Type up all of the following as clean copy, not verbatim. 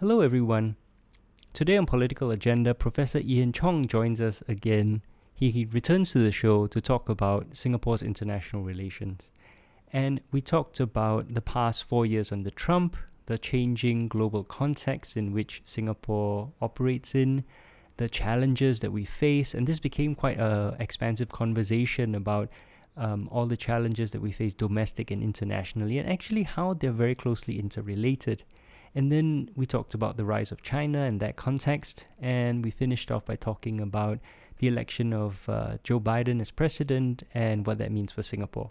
Hello everyone. Today on Political Agenda, Professor Ian Chong joins us again. He returns to the show to talk about Singapore's international relations. And we talked about the past 4 years under Trump, the changing global context in which Singapore operates in, the challenges that we face, and this became quite an expansive conversation about all the challenges that we face domestic and internationally, and actually how they're very closely interrelated. And then we talked about the rise of China in that context, and we finished off by talking about the election of Joe Biden as president and what that means for Singapore.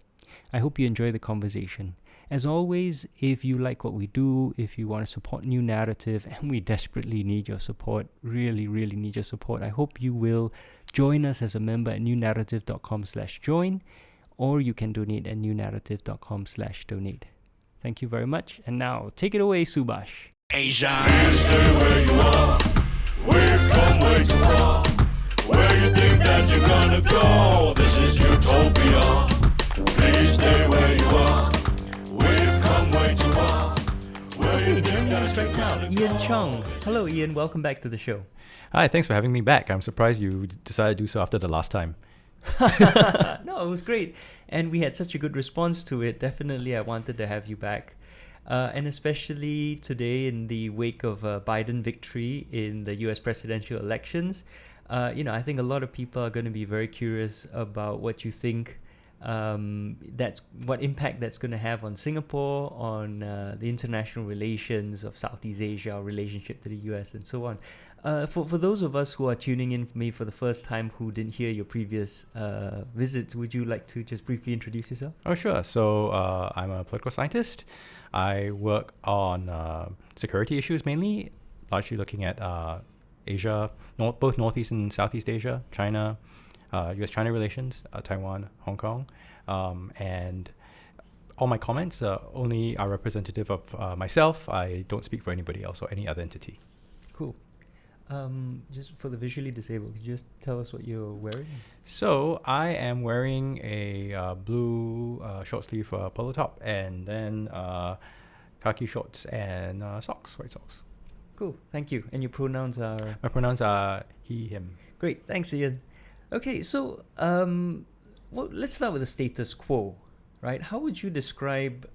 I hope you enjoy the conversation. As always, if you like what we do, if you want to support New Narrative, and we desperately need your support, really need your support, I hope you will join us as a member at newnarrative.com/join, or you can donate at newnarrative.com/donate. Thank you very much. And now, take it away, Subhash. Asia. Please stay where you are. We've come way too far. Where you think that you're gonna go? This is utopia. Please stay where you are. We've come way too far. Where you think that you're gonna go? Ian Chong. Hello, Ian. Welcome back to the show. Hi, thanks for having me back. I'm surprised you decided to do so after the last time. No, it was great. And we had such a good response to it. Definitely, I wanted to have you back. And especially today in the wake of Biden victory in the US presidential elections. I think a lot of people are going to be very curious about what you think what impact that's going to have on Singapore, on the international relations of Southeast Asia, our relationship to the US, and so on. For those of us who are tuning in for me for the first time who didn't hear your previous visits, would you like to just briefly introduce yourself? Oh, sure. So I'm a political scientist. I work on security issues mainly, largely looking at Asia, both Northeast and Southeast Asia, China, US-China relations, Taiwan, Hong Kong, and all my comments only are representative of myself. I don't speak for anybody else or any other entity. Cool. Just for the visually disabled, could you just tell us what you're wearing? So I am wearing a blue short sleeve polo top, and then khaki shorts and white socks. Cool, thank you. And your pronouns are? My pronouns are he, him. Great, thanks, Ian. Okay, so let's start with the status quo, right? How would you describe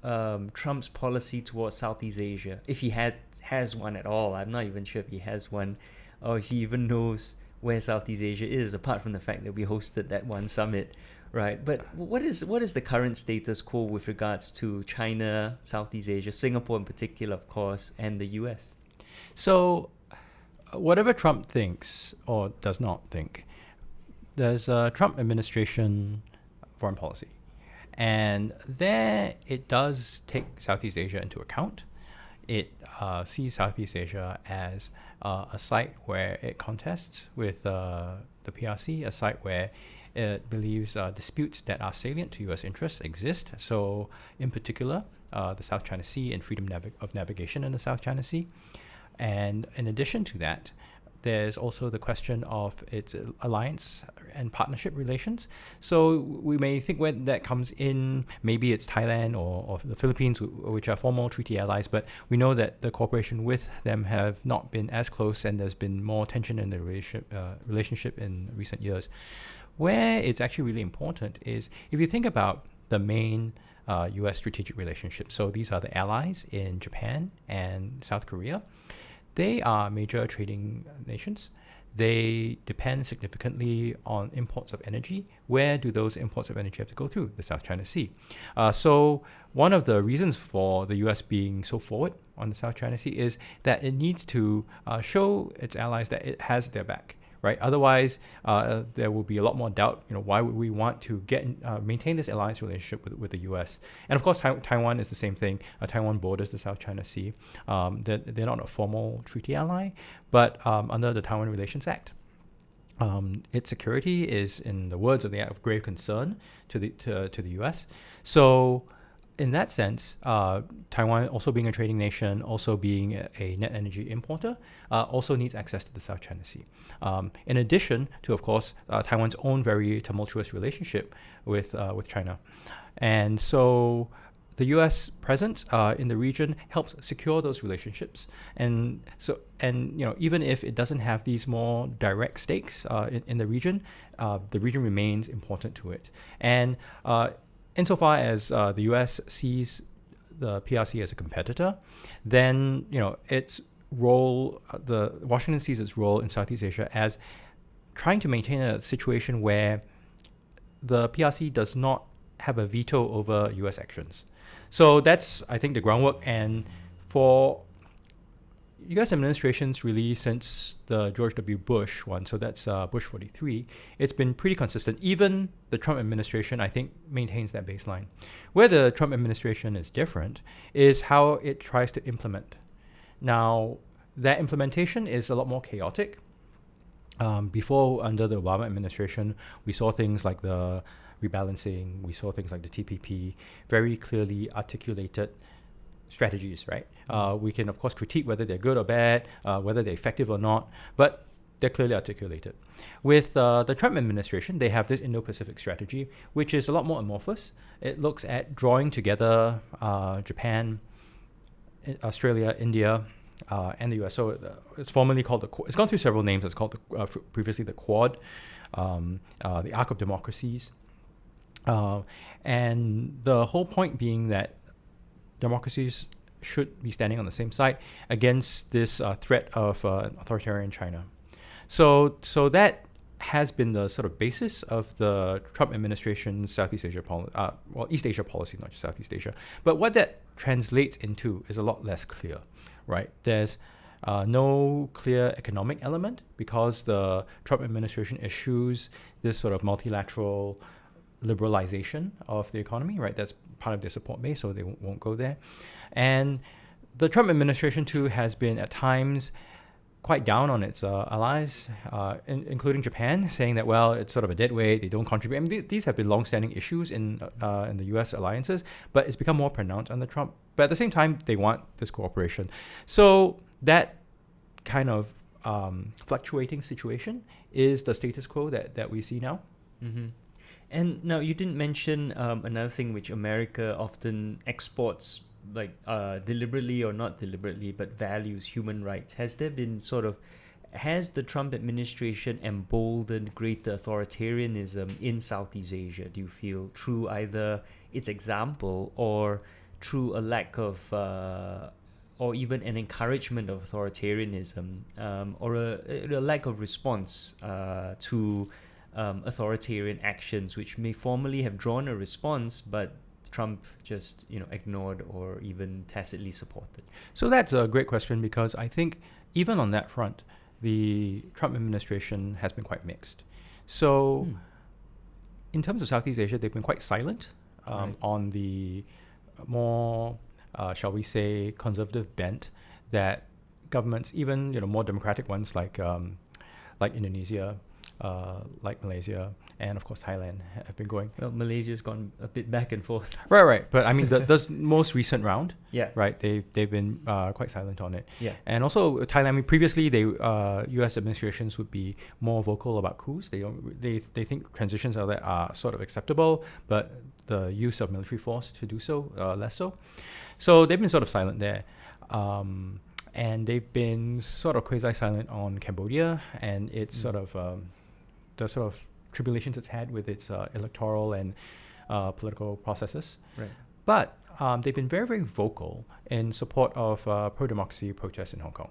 Trump's policy towards Southeast Asia, if he has one at all? I'm not even sure if he has one, or if he even knows where Southeast Asia is, apart from the fact that we hosted that one summit, right? But what is the current status quo with regards to China, Southeast Asia, Singapore in particular, of course, and the US? So whatever Trump thinks or does not think, there's a Trump administration foreign policy. And there it does take Southeast Asia into account. It sees Southeast Asia as a site where it contests with the PRC, a site where it believes disputes that are salient to U.S. interests exist. So in particular, the South China Sea and freedom of navigation in the South China Sea. And in addition to that, there's also the question of its alliance and partnership relations. So we may think when that comes in, maybe it's Thailand or the Philippines, which are formal treaty allies, but we know that the cooperation with them have not been as close, and there's been more tension in the relationship in recent years. Where it's actually really important is if you think about the main US strategic relationships. So these are the allies in Japan and South Korea. They are major trading nations. They depend significantly on imports of energy. Where do those imports of energy have to go through? The South China Sea. So one of the reasons for the US being so forward on the South China Sea is that it needs to show its allies that it has their back, right? Otherwise, there will be a lot more doubt. Why would we want to maintain this alliance relationship with the U.S.? And of course, Taiwan is the same thing. Taiwan borders the South China Sea. They're not a formal treaty ally, but under the Taiwan Relations Act, its security is, in the words of the Act, of grave concern to the U.S. So in that sense, Taiwan also being a trading nation, also being a net energy importer, also needs access to the South China Sea. In addition to, of course, Taiwan's own very tumultuous relationship with China. And so the U.S. presence in the region helps secure those relationships, and even if it doesn't have these more direct stakes in the region remains important to it. And insofar as the U.S. sees the PRC as a competitor, then its role, the Washington sees its role in Southeast Asia as trying to maintain a situation where the PRC does not have a veto over U.S. actions. So that's, I think, the groundwork. And for U.S. administrations really since the George W. Bush one, so that's Bush 43, it's been pretty consistent. Even the Trump administration, I think, maintains that baseline. Where the Trump administration is different is how it tries to implement. Now, that implementation is a lot more chaotic. Before, under the Obama administration, we saw things like the rebalancing, we saw things like the TPP, very clearly articulated strategies, right? We can, of course, critique whether they're good or bad, whether they're effective or not, but they're clearly articulated. With the Trump administration, they have this Indo-Pacific strategy, which is a lot more amorphous. It looks at drawing together Japan, Australia, India, and the US. So it's formerly called it's gone through several names. It's called previously the Quad, the Arc of Democracies. And the whole point being that democracies should be standing on the same side against this threat of authoritarian China. So that has been the sort of basis of the Trump administration's Southeast Asia East Asia policy, not just Southeast Asia. But what that translates into is a lot less clear, right? There's no clear economic element because the Trump administration eschews this sort of multilateral liberalization of the economy, right? That's part of their support base, so they won't go there. And the Trump administration, too, has been at times quite down on its allies, including Japan, saying that, well, it's sort of a dead weight, they don't contribute. I mean, these have been long-standing issues in the U.S. alliances, but it's become more pronounced under Trump. But at the same time, they want this cooperation. So that kind of fluctuating situation is the status quo that we see now. Mm-hmm. And now you didn't mention another thing which America often exports, like deliberately or not deliberately, but values human rights. Has the Trump administration emboldened greater authoritarianism in Southeast Asia, do you feel, through either its example or through a lack of, or even an encouragement of authoritarianism, or a lack of response to authoritarian actions, which may formally have drawn a response, but Trump just ignored or even tacitly supported? So that's a great question, because I think even on that front, the Trump administration has been quite mixed. So in terms of Southeast Asia, they've been quite silent on the more, shall we say, conservative bent that governments, even more democratic ones like Indonesia, like Malaysia, and of course Thailand, have been going. Well, Malaysia's gone a bit back and forth. Right. But I mean, the most recent round, yeah, right? They've been quite silent on it. Yeah. And also Thailand. I mean, previously U.S. administrations would be more vocal about coups. They think transitions are sort of acceptable, but the use of military force to do so less so. So they've been sort of silent there. And they've been sort of quasi-silent on Cambodia and its sort of the sort of tribulations it's had with its electoral and political processes. Right. But they've been very, very vocal in support of pro-democracy protests in Hong Kong.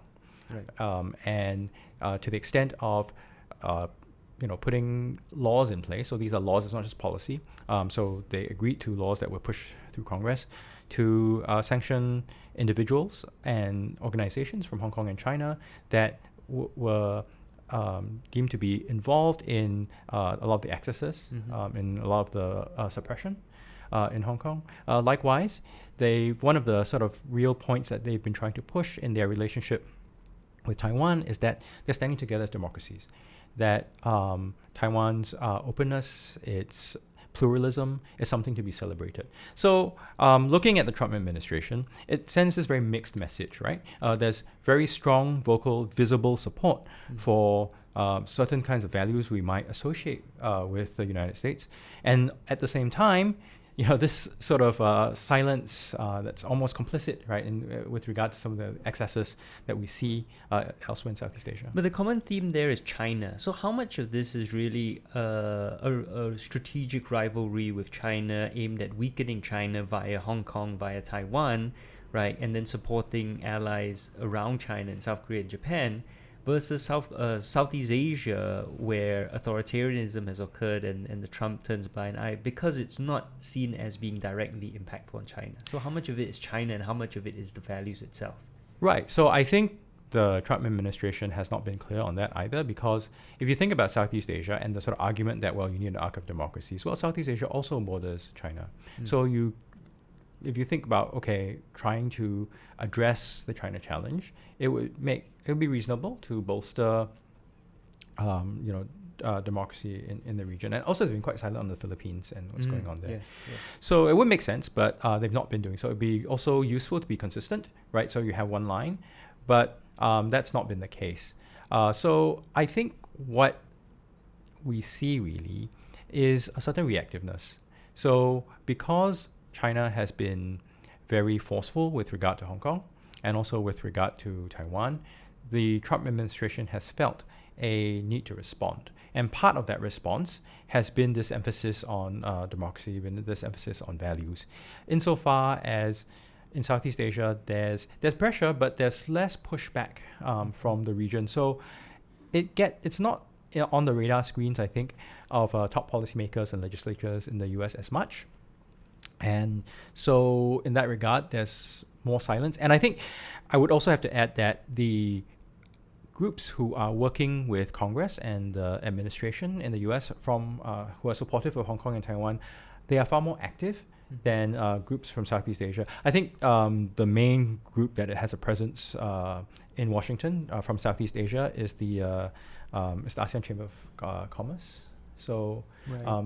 Right. And to the extent of putting laws in place. So these are laws, it's not just policy. So they agreed to laws that were pushed through Congress to sanction individuals and organizations from Hong Kong and China that were deemed to be involved in a lot of the excesses, in a lot of the suppression in Hong Kong. Likewise, one of the sort of real points that they've been trying to push in their relationship with Taiwan is that they're standing together as democracies, that Taiwan's openness, its pluralism is something to be celebrated. So looking at the Trump administration, it sends this very mixed message, right? There's very strong, vocal, visible support for certain kinds of values we might associate with the United States. And at the same time, this sort of silence that's almost complicit, right, with regard to some of the excesses that we see elsewhere in Southeast Asia. But the common theme there is China. So how much of this is really a strategic rivalry with China aimed at weakening China via Hong Kong, via Taiwan, right, and then supporting allies around China in South Korea and Japan, versus Southeast Asia, where authoritarianism has occurred and the Trump turns a blind eye because it's not seen as being directly impactful on China. So how much of it is China and how much of it is the values itself? Right. So I think the Trump administration has not been clear on that either, because if you think about Southeast Asia and the sort of argument that, well, you need an arc of democracies, well, Southeast Asia also borders China. So if you think about, okay, trying to address the China challenge, it would be reasonable to bolster, democracy in the region. And also they've been quite silent on the Philippines and what's going on there. Yes. So it would make sense, but they've not been doing so. It'd be also useful to be consistent, right? So you have one line, but that's not been the case. So I think what we see really is a certain reactiveness. So because China has been very forceful with regard to Hong Kong and also with regard to Taiwan, the Trump administration has felt a need to respond. And part of that response has been this emphasis on democracy, been this emphasis on values. Insofar as in Southeast Asia, there's pressure, but there's less pushback from the region. So it's not on the radar screens, I think, of top policymakers and legislators in the US as much. And so in that regard, there's more silence. And I think I would also have to add that the groups who are working with Congress and the administration in the US who are supportive of Hong Kong and Taiwan, they are far more active than groups from Southeast Asia. I think the main group that has a presence in Washington from Southeast Asia is the ASEAN Chamber of Commerce. So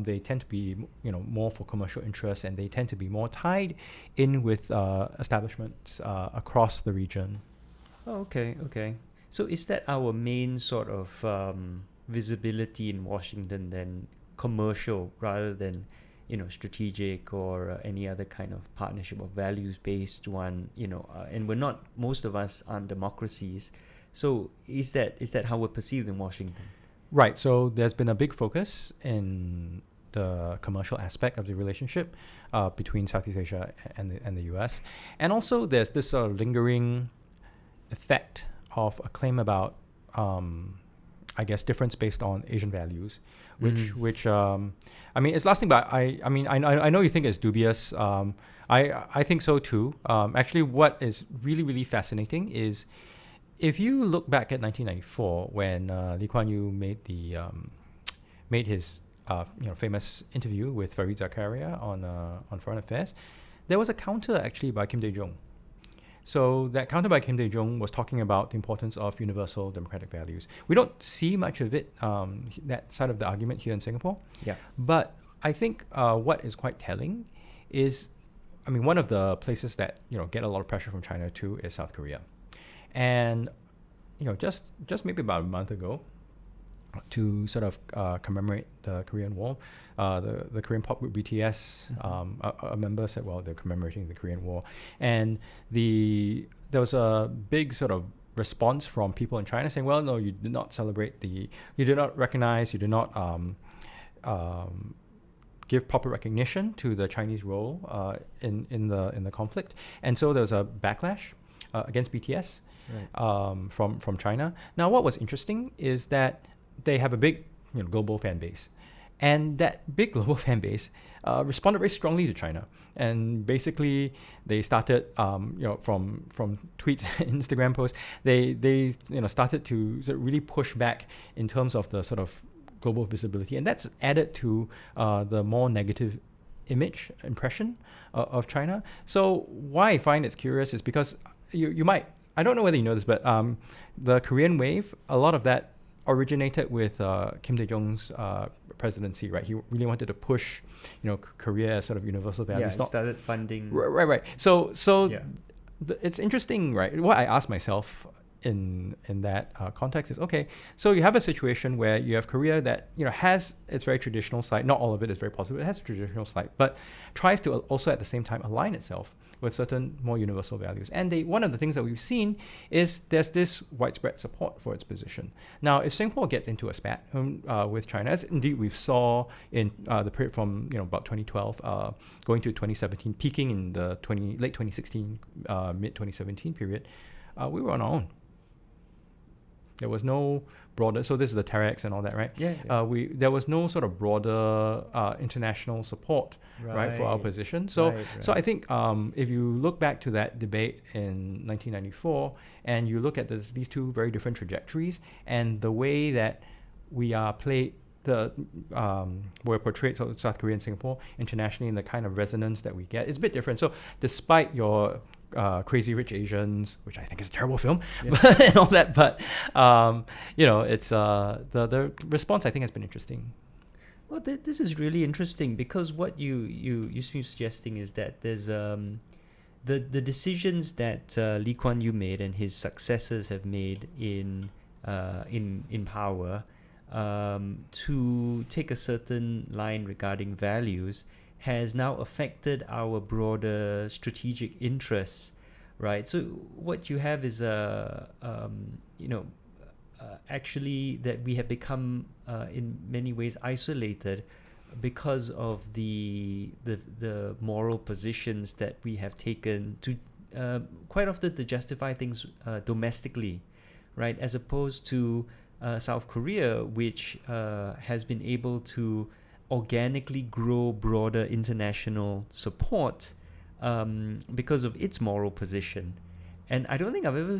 they tend to be, more for commercial interests, and they tend to be more tied in with establishments across the region. Oh, okay. So is that our main sort of visibility in Washington then, commercial rather than, strategic or any other kind of partnership or values-based one, and most of us aren't democracies. So is that how we're perceived in Washington? Right. So there's been a big focus in the commercial aspect of the relationship between Southeast Asia and the US. And also there's this sort of lingering effect of a claim about, difference based on Asian values, which it's lasting, but I know you think it's dubious. I think so too. Actually, what is really, really fascinating is if you look back at 1994, when Lee Kuan Yew made his famous interview with Fareed Zakaria on Foreign Affairs, there was a counter actually by Kim Dae-jung. So that counter by Kim Dae-jung was talking about the importance of universal democratic values. We don't see much of it, that side of the argument here in Singapore. Yeah. But I think what is quite telling is, one of the places that get a lot of pressure from China too is South Korea. And just maybe about a month ago, to sort of commemorate the Korean War, the Korean pop group BTS, a member said, well, they're commemorating the Korean War, and there was a big sort of response from people in China saying, well, no, you did not celebrate you did not recognize, you did not give proper recognition to the Chinese role in the conflict, and so there was a backlash against BTS. Right. From China. Now, what was interesting is that they have a big, global fan base, and that big global fan base responded very strongly to China. And basically, they started, from tweets and Instagram posts, they started to sort of really push back in terms of the sort of global visibility, and that's added to the more negative impression of China. So why I find it's curious is because you might. I don't know whether you know this, but the Korean wave, a lot of that originated with Kim Dae-jung's presidency, right? He really wanted to push, Korea as sort of universal values. Yeah, started funding. Right. So it's interesting, right? What I ask myself in that context is, okay, so you have a situation where you have Korea that, has its very traditional side. Not all of it is very positive. It has a traditional side, but tries to also at the same time align itself with certain more universal values. And one of the things that we've seen is there's this widespread support for its position. Now, if Singapore gets into a spat with China, as indeed we saw in the period from about 2012 going to 2017, peaking in the late 2016, mid 2017 period, we were on our own. There was no broader, so this is the Terex and all that, right? Yeah. There was no sort of broader international support, right, for our position. So so I think if you look back to that debate in 1994 and you look at these two very different trajectories and the way that we are played, we're portrayed, so South Korea and Singapore internationally, and the kind of resonance that we get is a bit different. So despite your Crazy Rich Asians, which I think is a terrible film, and all that, but it's the response I think has been interesting. Well, this is really interesting because what you seem suggesting is that there's the decisions that Lee Kuan Yew made and his successors have made in power to take a certain line regarding values has now affected our broader strategic interests, right? So what you have is actually that we have become in many ways isolated because of the moral positions that we have taken to quite often to justify things domestically, right? As opposed to South Korea, which has been able to organically grow broader international support because of its moral position. And I don't think I've ever,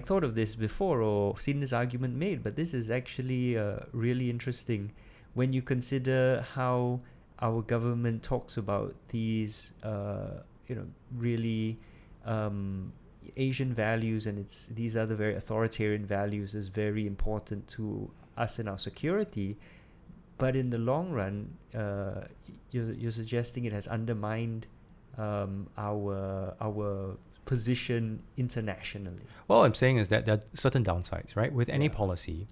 thought of this before or seen this argument made, but this is actually really interesting when you consider how our government talks about these, really Asian values, and these other very authoritarian values is very important to us and our security. But in the long run, you're suggesting it has undermined our position internationally. Well, what I'm saying is that there are certain downsides, right? With any policy,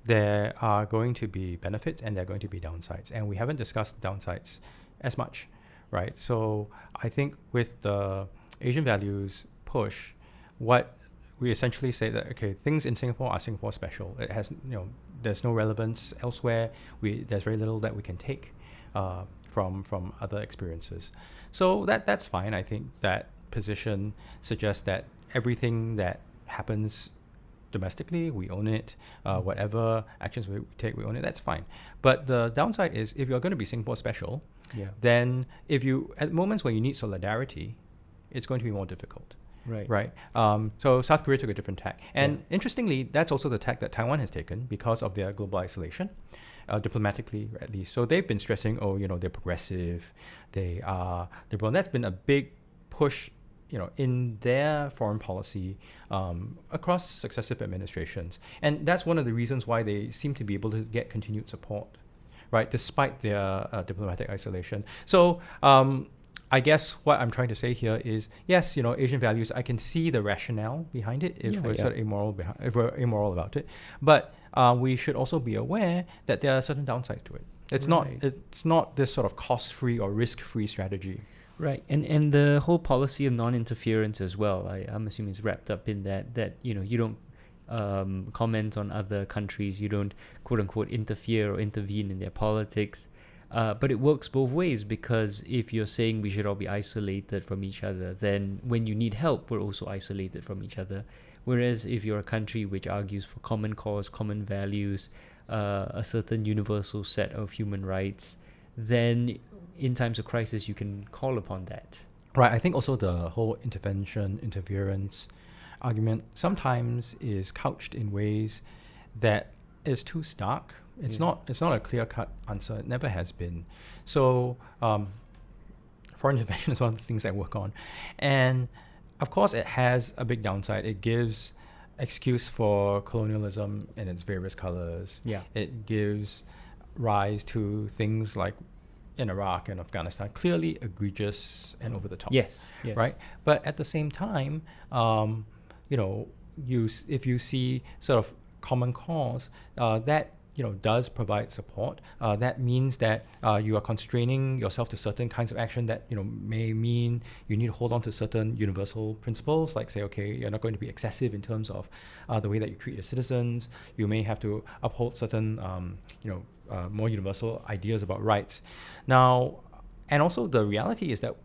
there are going to be benefits and there are going to be downsides. And we haven't discussed downsides as much, right? So I think with the Asian values push, what we essentially say that, okay, things in Singapore are Singapore special. It has, there's no relevance elsewhere. There's very little that we can take from other experiences. So that's fine. I think that position suggests that everything that happens domestically, we own it. Whatever actions we take, we own it. That's fine. But the downside is if you're going to be Singapore special, then at moments when you need solidarity, it's going to be more difficult. Right. So South Korea took a different tack. And interestingly, that's also the tack that Taiwan has taken because of their global isolation, diplomatically at least. So they've been stressing, they're progressive, they are liberal. And that's been a big push, in their foreign policy across successive administrations. And that's one of the reasons why they seem to be able to get continued support, right, despite their diplomatic isolation. So I guess what I'm trying to say here is, yes, Asian values, I can see the rationale behind it if we're sort of immoral about it. But we should also be aware that there are certain downsides to it. It's not this sort of cost-free or risk-free strategy. Right, and the whole policy of non-interference as well, I'm assuming is wrapped up in that you don't comment on other countries, you don't quote-unquote interfere or intervene in their politics. But it works both ways, because if you're saying we should all be isolated from each other, then when you need help, we're also isolated from each other. Whereas if you're a country which argues for common cause, common values, a certain universal set of human rights, then in times of crisis, you can call upon that. Right. I think also the whole interference argument sometimes is couched in ways that is too stark. It's not a clear-cut answer. It never has been. So foreign intervention is one of the things I work on. And of course, it has a big downside. It gives excuse for colonialism in its various colors. It gives rise to things like in Iraq and Afghanistan, clearly egregious and over the top. Yes. Right? But at the same time, if you see sort of common cause, that does provide support. That means that you are constraining yourself to certain kinds of action that may mean you need to hold on to certain universal principles, like say, okay, you're not going to be excessive in terms of the way that you treat your citizens. You may have to uphold certain more universal ideas about rights. Now, and also the reality is that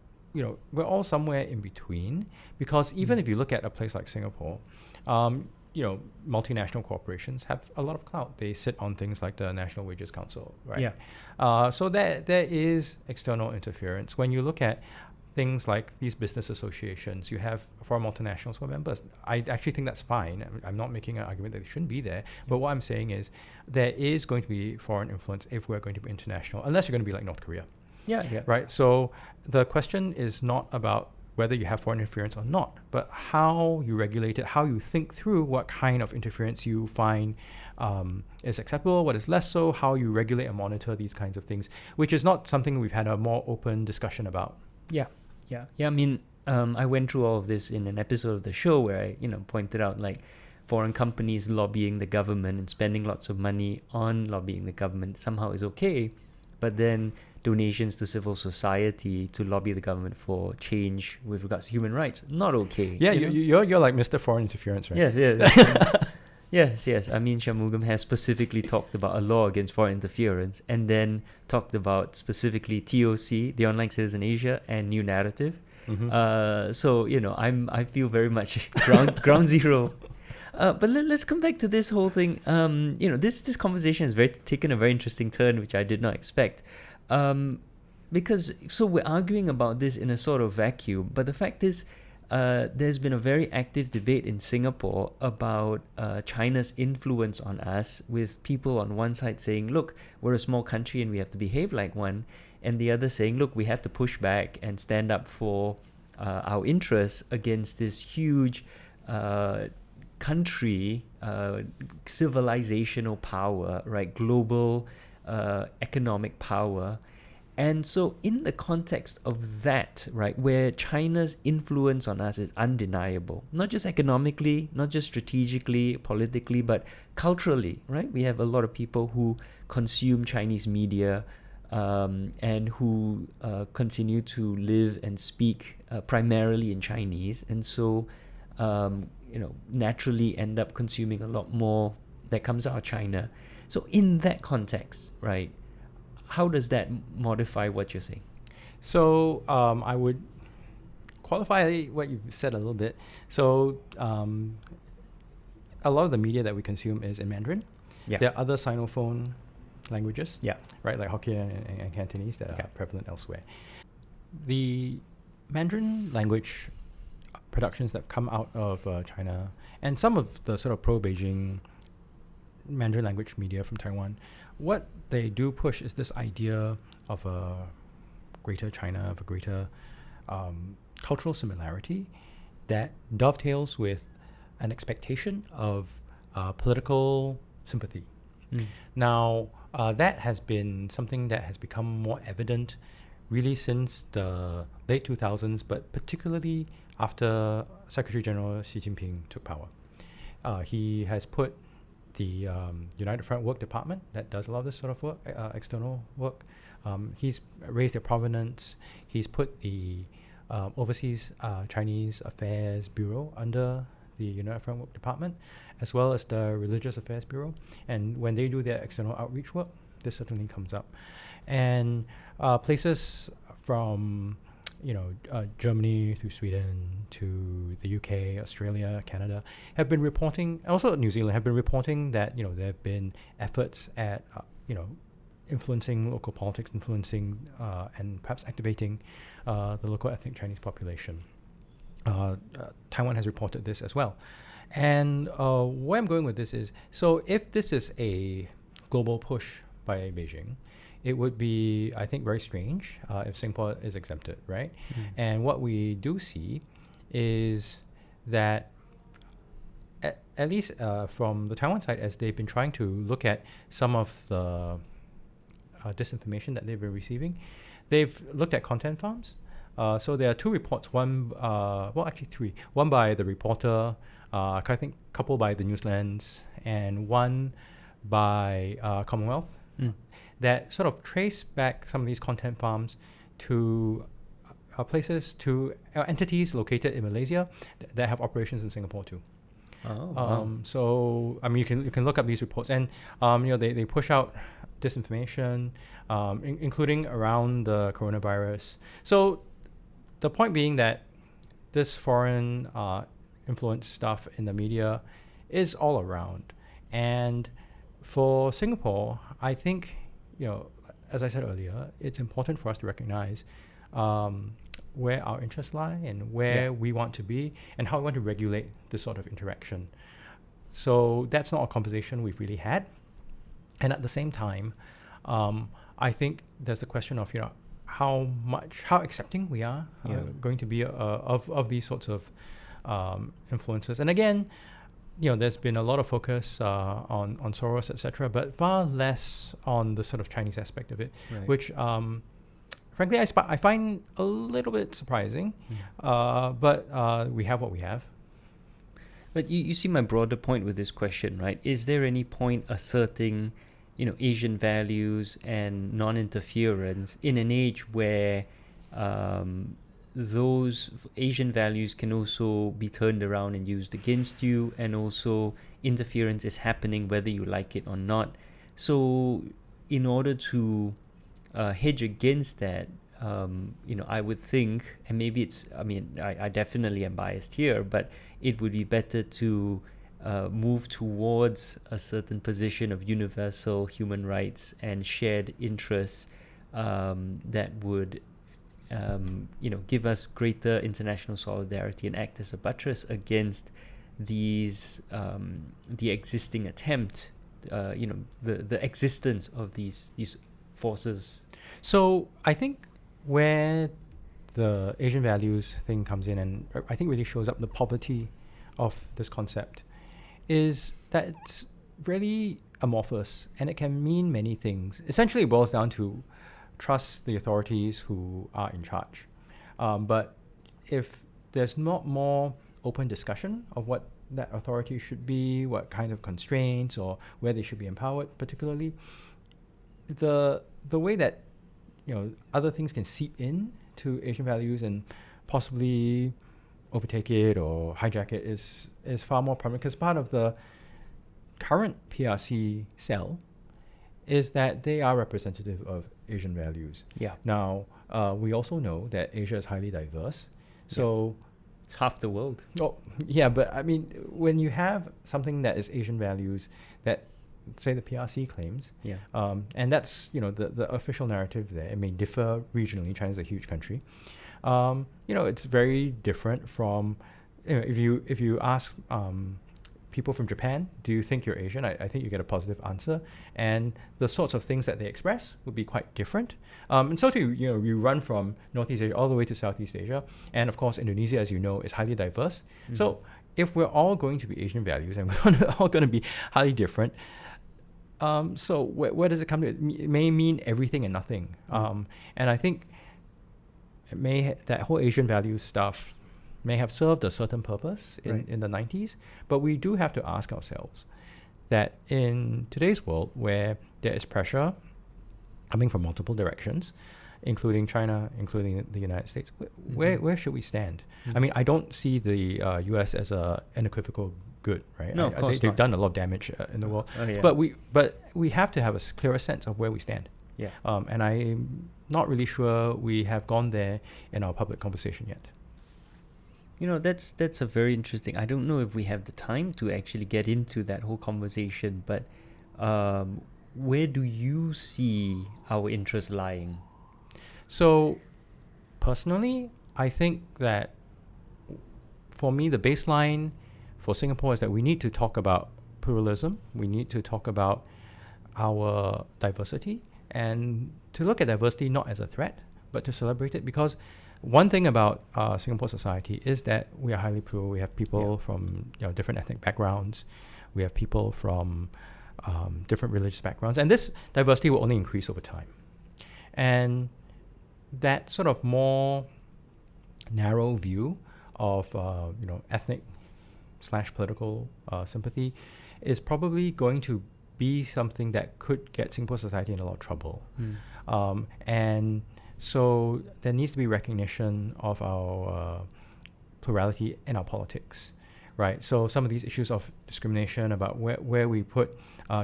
we're all somewhere in between, because even if you look at a place like Singapore, multinational corporations have a lot of clout. They sit on things like the National Wages Council, right? Yeah. So there is external interference. When you look at things like these business associations, you have foreign multinationals who are members. I actually think that's fine. I'm not making an argument that they shouldn't be there. But what I'm saying is there is going to be foreign influence if we're going to be international, unless you're going to be like North Korea. Yeah. Right? So the question is not about whether you have foreign interference or not, but how you regulate it, how you think through what kind of interference you find is acceptable, what is less so, how you regulate and monitor these kinds of things, which is not something we've had a more open discussion about. Yeah. I mean, I went through all of this in an episode of the show where I, pointed out like foreign companies lobbying the government and spending lots of money on lobbying the government somehow is okay, but then donations to civil society to lobby the government for change with regards to human rights, not okay. Yeah, you're like Mr. Foreign Interference, right? Yes. Amin Shanmugam has specifically talked about a law against foreign interference, and then talked about specifically TOC, the Online Citizen Asia, and New Narrative. Mm-hmm. So I feel very much ground zero. But let's come back to this whole thing. This conversation has taken a very interesting turn, which I did not expect. Because we're arguing about this in a sort of vacuum, but the fact is, there's been a very active debate in Singapore about China's influence on us, with people on one side saying, look, we're a small country and we have to behave like one, and the other saying, look, we have to push back and stand up for our interests against this huge country, civilizational power, right, global economic power. And so in the context of that, right, where China's influence on us is undeniable, not just economically, not just strategically, politically, but culturally, right? We have a lot of people who consume Chinese media and who continue to live and speak primarily in Chinese. And so, naturally end up consuming a lot more that comes out of China. So in that context, right, how does that modify what you're saying? So I would qualify what you said a little bit. So a lot of the media that we consume is in Mandarin. Yeah. There are other Sinophone languages, Yeah. right, like Hokkien and Cantonese that are prevalent elsewhere. The Mandarin language productions that come out of China, and some of the sort of pro-Beijing Mandarin language media from Taiwan, what they do push is this idea of a greater China, of a greater cultural similarity that dovetails with an expectation of political sympathy. Now, that has been something that has become more evident really since the late 2000s, but particularly after Secretary General Xi Jinping took power. He has put the United Front Work Department that does a lot of this sort of work, external work. He's raised their provenance. He's put the Overseas Chinese Affairs Bureau under the United Front Work Department, as well as the Religious Affairs Bureau. And when they do their external outreach work, this certainly comes up. And places from Germany through Sweden to the UK, Australia, Canada have been reporting, also New Zealand have been reporting that there have been efforts at influencing local politics, influencing and perhaps activating the local ethnic Chinese population. Taiwan has reported this as well. And where I'm going with this is, so if this is a global push by Beijing, it would be, I think, very strange if Singapore is exempted, right? And what we do see is that, at least from the Taiwan side, as they've been trying to look at some of the disinformation that they've been receiving, they've looked at content farms. So there are two reports, actually three. One by the reporter, I think a couple by the Newslands, and one by Commonwealth, that sort of trace back some of these content farms to places, to entities located in Malaysia that have operations in Singapore too. So I mean, you can look up these reports, and they push out disinformation, including around the coronavirus. So the point being that this foreign influence stuff in the media is all around, and for Singapore, I think, as I said earlier, it's important for us to recognize where our interests lie and where we want to be and how we want to regulate this sort of interaction. So that's not a conversation we've really had. And at the same time, I think there's the question of, how accepting we are going to be of these sorts of influences. And again, there's been a lot of focus on Soros, etc., but far less on the sort of Chinese aspect of it, which frankly, I find a little bit surprising, but we have what we have. But you see my broader point with this question, right? Is there any point asserting, Asian values and non-interference in an age where those Asian values can also be turned around and used against you, and also interference is happening whether you like it or not? So in order to hedge against that, I would think, and maybe I definitely am biased here, but it would be better to move towards a certain position of universal human rights and shared interests that would, give us greater international solidarity and act as a buttress against these, the existing attempt, the existence of these forces. So I think where the Asian values thing comes in, and I think really shows up the poverty of this concept, is that it's really amorphous and it can mean many things. Essentially, it boils down to trust the authorities who are in charge. But if there's not more open discussion of what that authority should be, what kind of constraints or where they should be empowered particularly, the way that other things can seep in to Asian values and possibly overtake it or hijack it is far more prominent, because part of the current PRC cell is that they are representative of Asian values. Now, we also know that Asia is highly diverse, so it's half the world. Oh, yeah, but I mean, when you have something that is Asian values that, say, the PRC claims, and that's the official narrative there. It may differ regionally. China's a huge country. It's very different from if you ask people from Japan, do you think you're Asian? I think you get a positive answer, and the sorts of things that they express would be quite different. And so too, you run from Northeast Asia all the way to Southeast Asia, and of course Indonesia, as you know, is highly diverse. So if we're all going to be Asian values and we're all going to be highly different, so where does it come to? It may mean everything and nothing. And I think that whole Asian values stuff may have served a certain purpose in the 90s, but we do have to ask ourselves that in today's world, where there is pressure coming from multiple directions, including China, including the United States, where should we stand? I mean, I don't see the US as an unequivocal good, right? No, of course they've not. done a lot of damage in the world, but we have to have a clearer sense of where we stand. And I'm not really sure we have gone there in our public conversation yet. That's a very interesting. I don't know if we have the time to actually get into that whole conversation, but where do you see our interests lying? So, personally, I think that for me, the baseline for Singapore is that we need to talk about pluralism. We need to talk about our diversity, and to look at diversity not as a threat, but to celebrate it. Because one thing about Singapore society is that we are highly plural. We have people from different ethnic backgrounds. We have people from different religious backgrounds, and this diversity will only increase over time. And that sort of more narrow view of ethnic / political sympathy is probably going to be something that could get Singapore society in a lot of trouble. And so there needs to be recognition of our plurality in our politics, right? So some of these issues of discrimination about where we put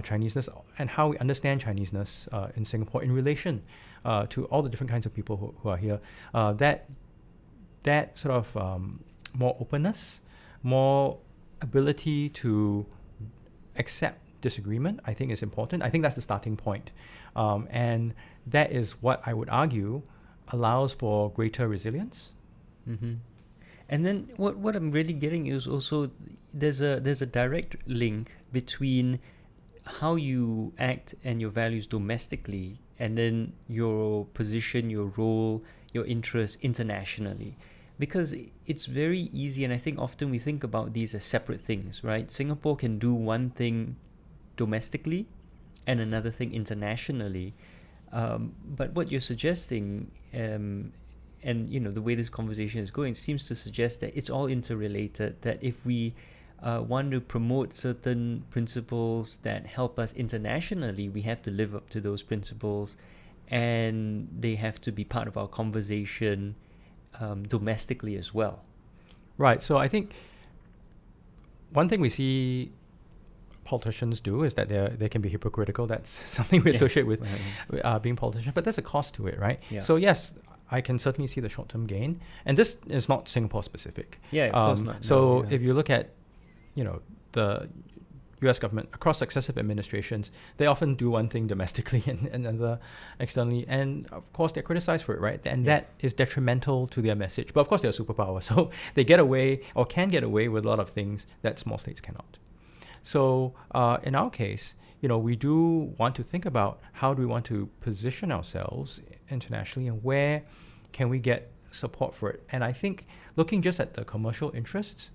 Chineseness and how we understand Chineseness in Singapore in relation to all the different kinds of people who are here, that sort of more openness, more ability to accept disagreement, I think is important. I think that's the starting point. And that is what I would argue allows for greater resilience. Mm-hmm. And then what I'm really getting is also there's a direct link between how you act and your values domestically and then your position, your role, your interests internationally. Because it's very easy, and I think often we think about these as separate things, right? Singapore can do one thing domestically and another thing internationally. But what you're suggesting, and the way this conversation is going, seems to suggest that it's all interrelated, that if we want to promote certain principles that help us internationally, we have to live up to those principles, and they have to be part of our conversation domestically as well. Right. So I think one thing we see politicians do is that they can be hypocritical. That's something we associate with being politicians, but there's a cost to it, right? Yeah. So yes, I can certainly see the short-term gain, and this is not Singapore specific. Yeah, of course not. So if you look at, the U.S. government across successive administrations, they often do one thing domestically and another externally, and of course they're criticized for it, right? And that is detrimental to their message. But of course they're a superpower, so they get away or can get away with a lot of things that small states cannot. So in our case, we do want to think about how do we want to position ourselves internationally and where can we get support for it. And I think looking just at the commercial interests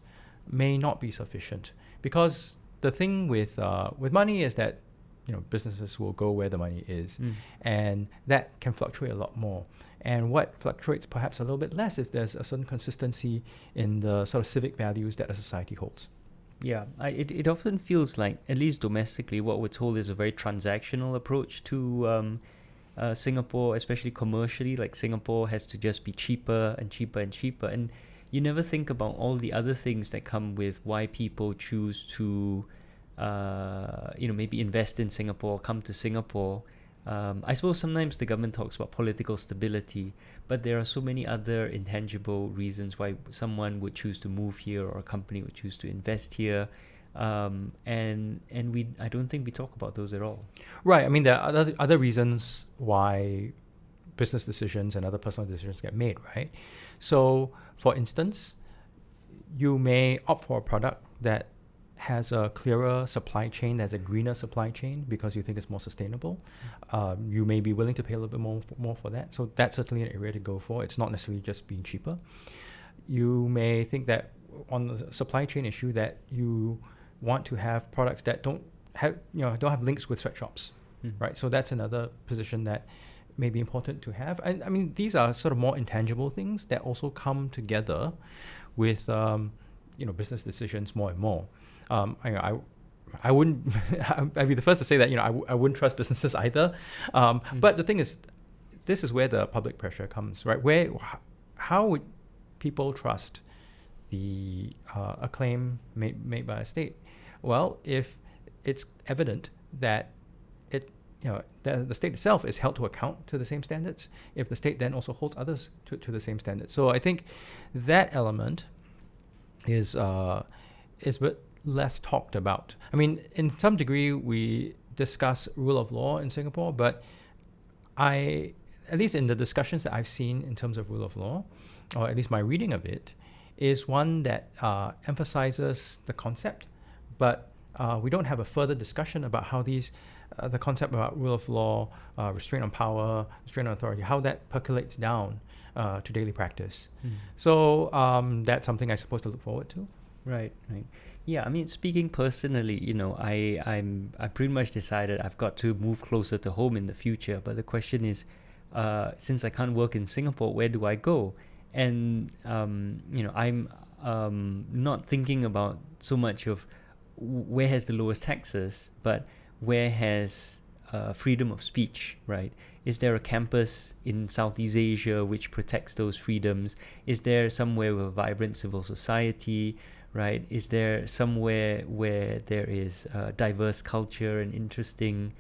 may not be sufficient, because the thing with money is that businesses will go where the money is, and that can fluctuate a lot more. And what fluctuates perhaps a little bit less if there's a certain consistency in the sort of civic values that a society holds. Yeah, it often feels like, at least domestically, what we're told is a very transactional approach to Singapore, especially commercially. Like Singapore has to just be cheaper and cheaper and cheaper, and you never think about all the other things that come with why people choose to, maybe invest in Singapore, come to Singapore. I suppose sometimes the government talks about political stability, but there are so many other intangible reasons why someone would choose to move here or a company would choose to invest here. And I don't think we talk about those at all. Right. I mean, there are other reasons why business decisions and other personal decisions get made, right? So, for instance, you may opt for a product that has a clearer supply chain, that's a greener supply chain, because you think it's more sustainable. You may be willing to pay a little bit more for that. So that's certainly an area to go for. It's not necessarily just being cheaper. You may think that on the supply chain issue that you want to have products that don't have links with sweatshops, right? So that's another position that may be important to have. And I mean, these are sort of more intangible things that also come together with business decisions more and more. I wouldn't I'd be the first to say that I wouldn't trust businesses either, but the thing is, this is where the public pressure comes, right? How would people trust the a claim made by a state? Well, if it's evident that the state itself is held to account to the same standards, if the state then also holds others to the same standards. So I think that element is but less talked about. I mean, in some degree, we discuss rule of law in Singapore, but at least in the discussions that I've seen in terms of rule of law, or at least my reading of it, is one that emphasizes the concept, but we don't have a further discussion about how the concept about rule of law, restraint on power, restraint on authority, how that percolates down to daily practice. So that's something I suppose to look forward to. Right. Yeah, I mean, speaking personally, I pretty much decided I've got to move closer to home in the future. But the question is, since I can't work in Singapore, where do I go? and I'm not thinking about so much of where has the lowest taxes, but where has freedom of speech, right? Is there a campus in Southeast Asia which protects those freedoms? Is there somewhere with a vibrant civil society, right? Is there somewhere where there is diverse culture and interesting,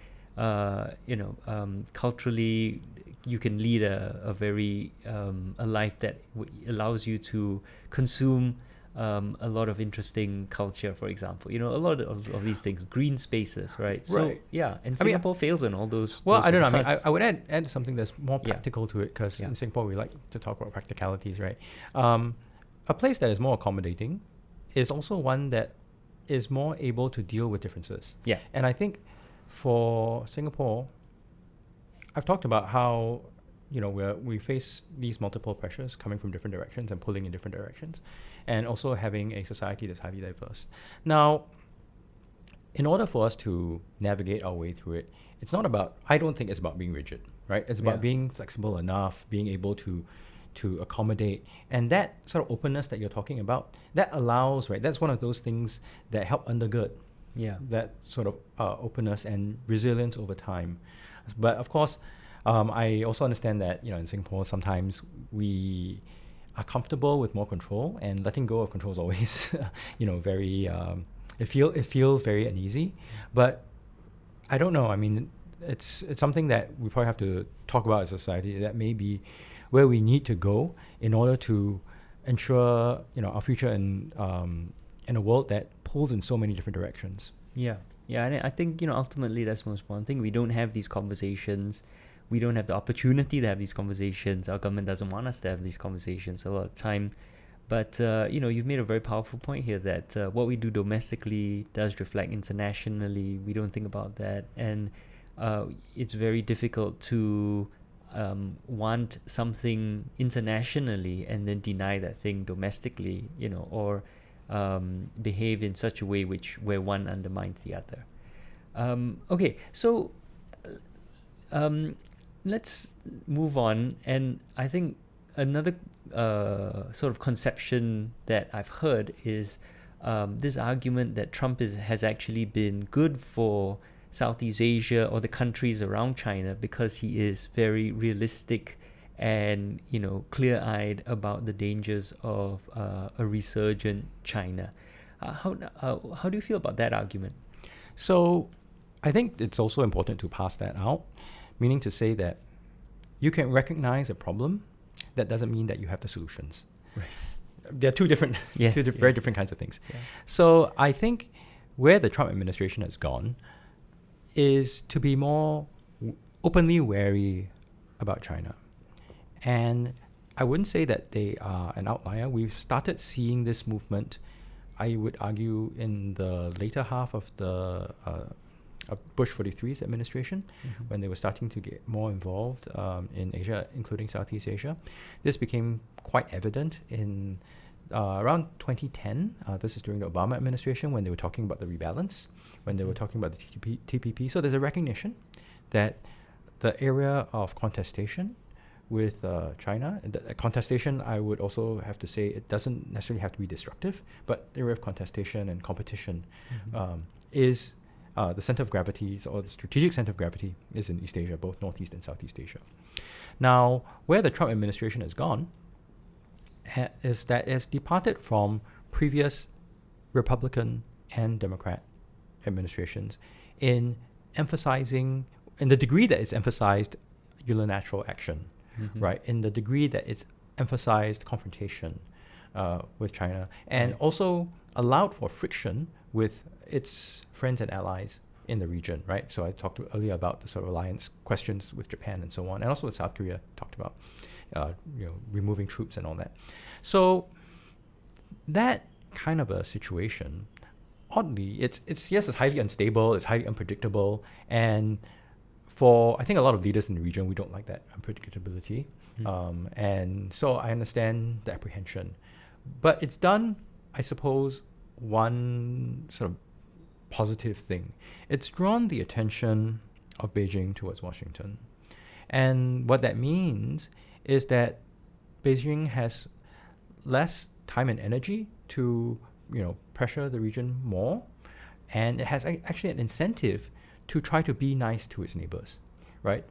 culturally, you can lead a very a life that allows you to consume a lot of interesting culture, for example, a lot of these things, green spaces, right? So Right. yeah, and Singapore fails on all those. Well, those I don't know. I mean, regards. I would add something that's more Yeah. practical to it, because Yeah. in Singapore we like to talk about practicalities, right? A place that is more accommodating is also one that is more able to deal with differences. Yeah. And I think for Singapore, I've talked about how we face these multiple pressures coming from different directions and pulling in different directions, and also having a society that's highly diverse. Now, in order for us to navigate our way through it, I don't think it's about being rigid, right? It's about Yeah. being flexible enough, being able to accommodate, and that sort of openness that you're talking about, that allows, right? That's one of those things that help undergird Yeah. that sort of openness and resilience over time. But of course, I also understand that in Singapore sometimes we are comfortable with more control, and letting go of control is always very it feels very uneasy. But I don't know. I mean, it's something that we probably have to talk about as a society. That may be where we need to go in order to ensure our future in a world that pulls in so many different directions. Yeah. And I think ultimately that's the most important thing. We don't have these conversations. We don't have the opportunity to have these conversations. Our government doesn't want us to have these conversations a lot of time. But you've made a very powerful point here that what we do domestically does reflect internationally. We don't think about that, and it's very difficult to want something internationally and then deny that thing domestically, or behave in such a way where one undermines the other. Okay, so let's move on. And I think another sort of conception that I've heard is this argument that Trump has actually been good for Southeast Asia or the countries around China because he is very realistic and clear-eyed about the dangers of a resurgent China. How do you feel about that argument? So I think it's also important to pass that out, meaning to say that you can recognize a problem. That doesn't mean that you have the solutions. Right. They're two different, very different kinds of things. Yeah. So I think where the Trump administration has gone is to be more openly wary about China. And I wouldn't say that they are an outlier. We've started seeing this movement, I would argue, in the later half of the of Bush 43's administration, when they were starting to get more involved in Asia, including Southeast Asia. This became quite evident in around 2010. This is during the Obama administration, when they were talking about the rebalance, when they were talking about the TPP. So there's a recognition that the area of contestation with China, the contestation, I would also have to say, it doesn't necessarily have to be destructive, but the area of contestation and competition is the center of gravity, or the strategic center of gravity, is in East Asia, both Northeast and Southeast Asia. Now, where the Trump administration has gone is that it's departed from previous Republican and Democrat administrations in emphasizing, in the degree that it's emphasized unilateral action, right? In the degree that it's emphasized confrontation with China, and also allowed for friction with its friends and allies in the region, right? So I talked earlier about the sort of alliance questions with Japan and so on, and also with South Korea, talked about removing troops and all that. So that kind of a situation, oddly, it's highly unstable, it's highly unpredictable, and for I think a lot of leaders in the region, we don't like that unpredictability, and so I understand the apprehension, but it's done, I suppose, one sort of positive thing. It's drawn the attention of Beijing towards Washington. And what that means is that Beijing has less time and energy to, pressure the region more, and it has actually an incentive to try to be nice to its neighbors, right?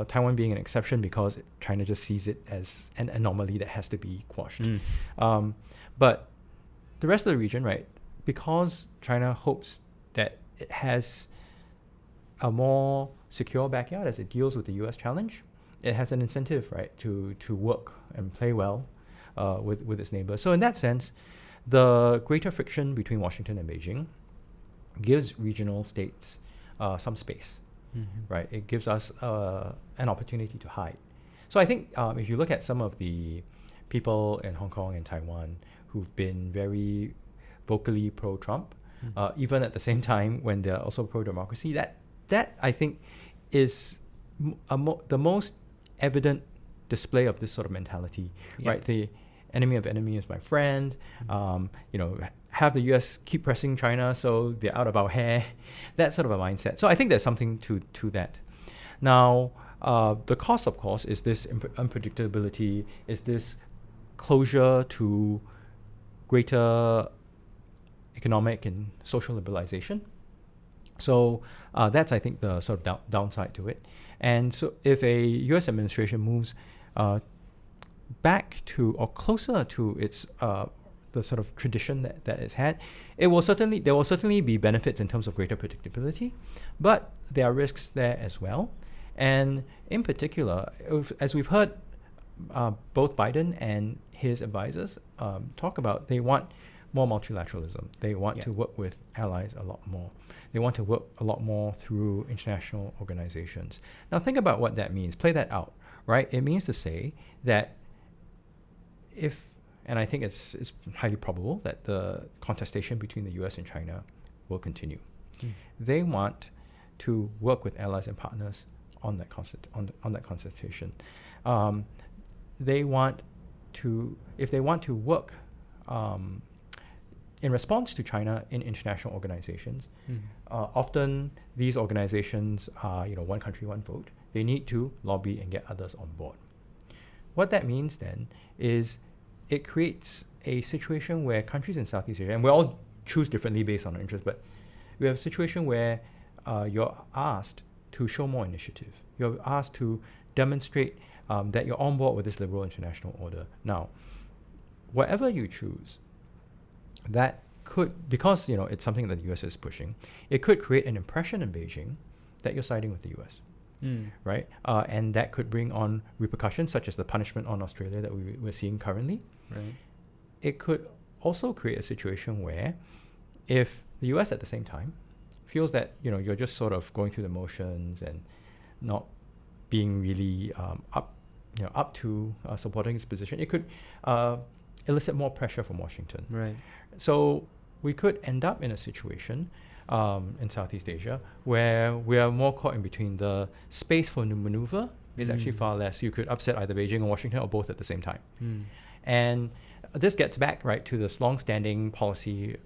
Taiwan being an exception because China just sees it as an anomaly that has to be quashed. But the rest of the region, right, because China hopes that it has a more secure backyard as it deals with the US challenge, it has an incentive, right, to work and play well with its neighbors. So in that sense, the greater friction between Washington and Beijing gives regional states some space, right? It gives us an opportunity to hide. So I think if you look at some of the people in Hong Kong and Taiwan who've been very vocally pro-Trump, even at the same time when they're also pro-democracy, that I think is the most evident display of this sort of mentality, right? The enemy of enemy is my friend. Have the US keep pressing China so they're out of our hair. That sort of a mindset. So I think there's something to that. Now, the cost, of course, is this unpredictability, is this closure to greater economic and social liberalization. So that's, I think, the sort of downside to it. And so if a US administration moves back to or closer to its the sort of tradition that it's had, there will certainly be benefits in terms of greater predictability, but there are risks there as well. And in particular, as we've heard both Biden and his advisors talk about, they want more multilateralism. They want to work with allies a lot more. They want to work a lot more through international organizations. Now think about what that means. Play that out, right? It means to say that and I think it's highly probable that the contestation between the US and China will continue. They want to work with allies and partners on that contestation. They want to, if they want to work in response to China in international organizations, often these organizations are, one country, one vote. They need to lobby and get others on board. What that means then is it creates a situation where countries in Southeast Asia, and we all choose differently based on our interests, but we have a situation where you're asked to show more initiative. You're asked to demonstrate that you're on board with this liberal international order. Now, whatever you choose, that could, because it's something that the US is pushing, it could create an impression in Beijing that you're siding with the US. Right? And that could bring on repercussions such as the punishment on Australia that we're seeing currently. Right. It could also create a situation where if the US at the same time feels that you're just sort of going through the motions and not being really up to supporting its position, it could elicit more pressure from Washington. Right. So we could end up in a situation in Southeast Asia where we are more caught in between. The space for maneuver is actually far less. You could upset either Beijing or Washington or both at the same time. And this gets back right to this long-standing policy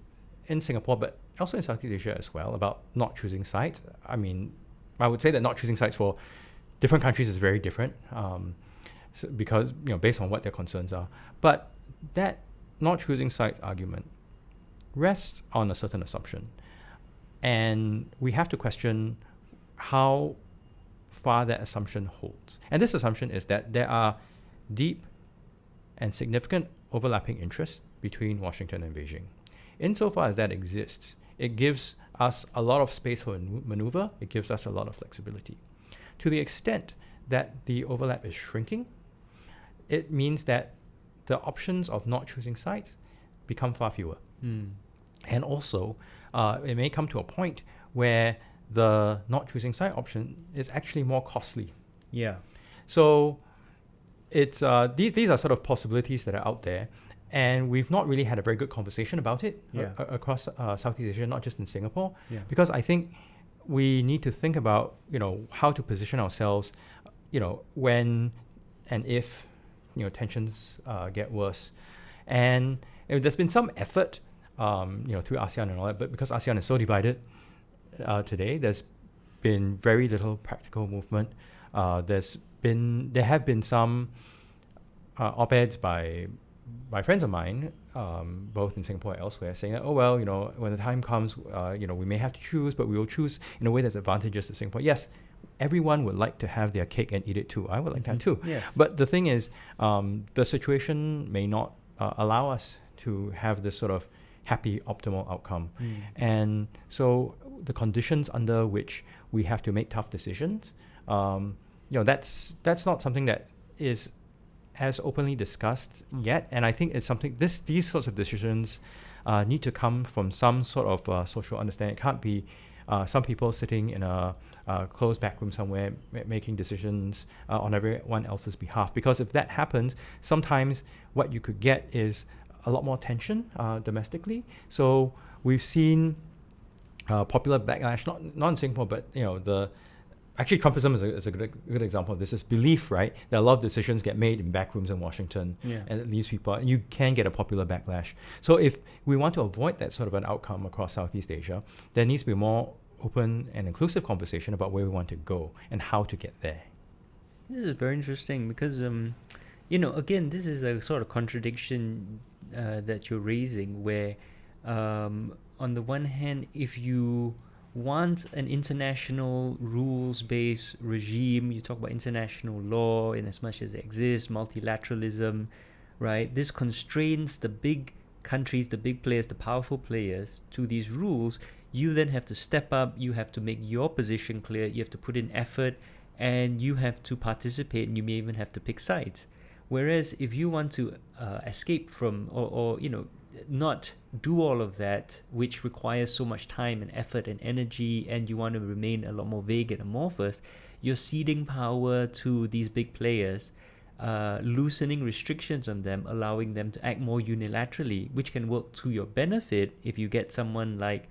in Singapore, but also in Southeast Asia as well, about not choosing sides. I mean, I would say that not choosing sides for different countries is very different because, based on what their concerns are. But that not choosing sides argument rests on a certain assumption. And we have to question how far that assumption holds. And this assumption is that there are deep and significant overlapping interests between Washington and Beijing. Insofar as that exists, it gives us a lot of space for maneuver. It gives us a lot of flexibility. To the extent that the overlap is shrinking, it means that the options of not choosing sides become far fewer. And also, it may come to a point where the not choosing side option is actually more costly. Yeah. So it's these are sort of possibilities that are out there, and we've not really had a very good conversation about it across Southeast Asia, not just in Singapore, because I think we need to think about how to position ourselves, when and if tensions get worse, and there's been some effort through ASEAN and all that, but because ASEAN is so divided today, there's been very little practical movement. There have been some op-eds by friends of mine, both in Singapore and elsewhere, saying that, oh, well, when the time comes, we may have to choose, but we will choose in a way that's advantageous to Singapore. Yes, everyone would like to have their cake and eat it too. I would like that too. Yes. But the thing is, the situation may not allow us to have this sort of happy, optimal outcome. And so the conditions under which we have to make tough decisions, that's not something that is as openly discussed yet. And I think it's something, these sorts of decisions need to come from some sort of social understanding. It can't be some people sitting in a closed back room somewhere making decisions on everyone else's behalf. Because if that happens, sometimes what you could get is a lot more tension domestically. So we've seen popular backlash, not in Singapore, but actually Trumpism is a good example of this. This belief, right, that a lot of decisions get made in back rooms in Washington, and it leaves people, and you can get a popular backlash. So if we want to avoid that sort of an outcome across Southeast Asia, there needs to be more open and inclusive conversation about where we want to go and how to get there. This is very interesting because, again, this is a sort of contradiction that you're raising where, on the one hand, if you want an international rules-based regime, you talk about international law in as much as it exists, multilateralism, right? This constrains the big countries, the big players, the powerful players to these rules. You then have to step up, you have to make your position clear, you have to put in effort, and you have to participate, and you may even have to pick sides. Whereas if you want to escape from or not do all of that, which requires so much time and effort and energy, and you want to remain a lot more vague and amorphous, you're ceding power to these big players, loosening restrictions on them, allowing them to act more unilaterally, which can work to your benefit if you get someone like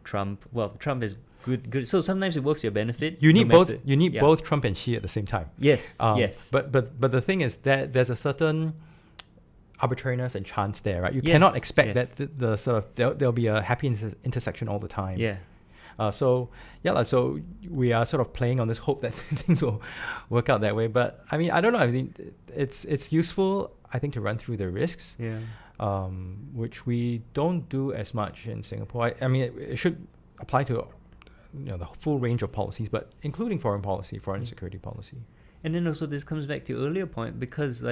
Trump. Well, Trump is good. So sometimes it works to your benefit. You need both. You need both Trump and Xi at the same time. Yes. Yes. But the thing is that there's a certain arbitrariness and chance there, right? You cannot expect that the sort of there'll be a happy intersection all the time. Yeah. So we are sort of playing on this hope that things will work out that way. But I mean, I don't know. I mean, it's useful, I think, to run through the risks. Yeah. Which we don't do as much in Singapore. I mean, it should apply to the full range of policies, but including foreign policy, foreign security policy. And then also this comes back to your earlier point, because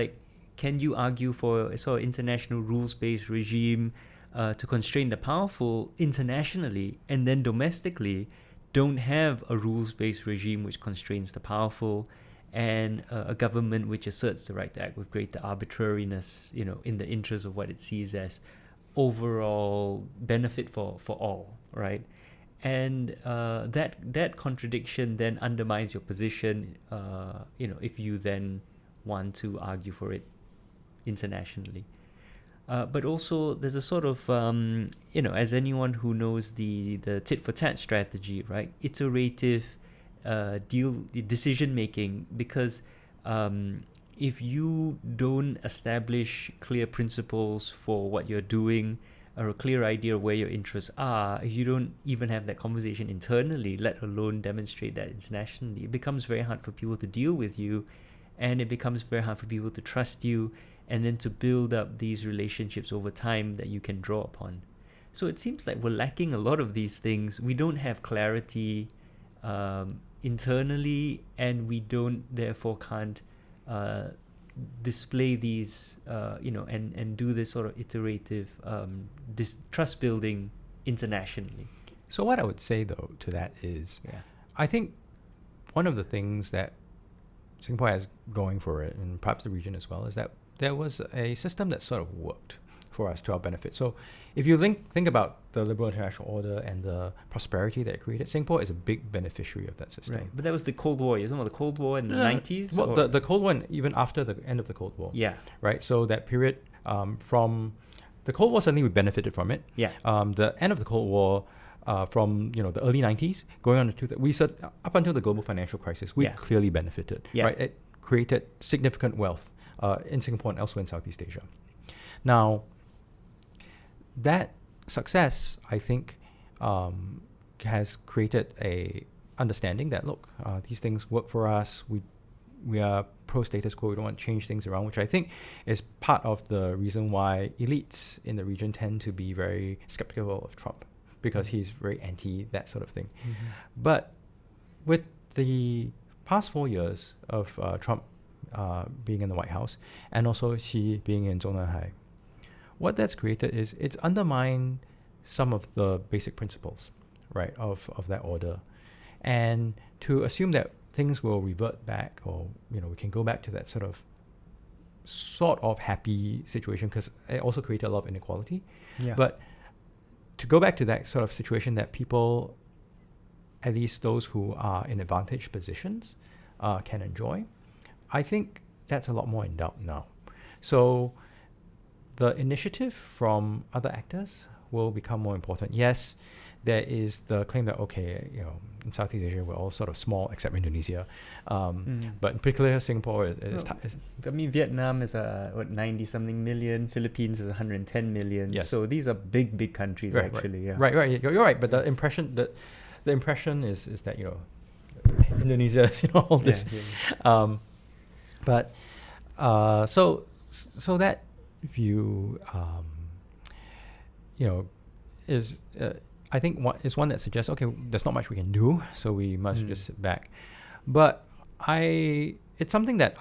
can you argue for a sort of international rules-based regime to constrain the powerful internationally, and then domestically don't have a rules-based regime which constrains the powerful, and a government which asserts the right to act with greater arbitrariness, in the interest of what it sees as overall benefit for all, right? And that contradiction then undermines your position, if you then want to argue for it internationally. But also there's a sort of, as anyone who knows the tit-for-tat strategy, right? Iterative decision making, because if you don't establish clear principles for what you're doing, or a clear idea of where your interests are, if you don't even have that conversation internally, let alone demonstrate that internationally, it becomes very hard for people to deal with you, and it becomes very hard for people to trust you, and then to build up these relationships over time that you can draw upon. So it seems like we're lacking a lot of these things. We don't have clarity internally, and we therefore can't display these, and do this sort of iterative trust building internationally. So what I would say though to that is, I think one of the things that Singapore has going for it, and perhaps the region as well, is that there was a system that sort of worked for us to our benefit. So if you think about the liberal international order and the prosperity that it created, Singapore is a big beneficiary of that system. Right. But that was the Cold War. You're talking about the Cold War in the 90s? Well, the Cold War, and even after the end of the Cold War. Yeah. Right. So that period from the Cold War, certainly we benefited from it. Yeah. The end of the Cold War, from the early 90s going on to we said up until the global financial crisis, we clearly benefited. Yeah. Right. It created significant wealth in Singapore and elsewhere in Southeast Asia. Now, that success, I think, has created a understanding that, look, these things work for us. we are pro status quo. We don't want to change things around, which I think is part of the reason why elites in the region tend to be very skeptical of Trump, because he's very anti that sort of thing. But with the past 4 years of Trump being in the White House, and also Xi being in Zhongnanhai, what that's created is it's undermined some of the basic principles, right, of that order. And to assume that things will revert back, or, we can go back to that sort of happy situation, because it also created a lot of inequality. Yeah. But to go back to that sort of situation that people, at least those who are in advantaged positions, can enjoy, I think that's a lot more in doubt now. So the initiative from other actors will become more important. Yes, there is the claim that, okay, in Southeast Asia, we're all sort of small, except Indonesia. But in particular, Singapore is Vietnam is 90-something million. Philippines is 110 million. Yes. So these are big countries, actually. Yeah. Right. You're right. But the impression is that, Indonesia is, all this. But so that view, is I think is one that suggests, okay, there's not much we can do, so we must just sit back. But it's something that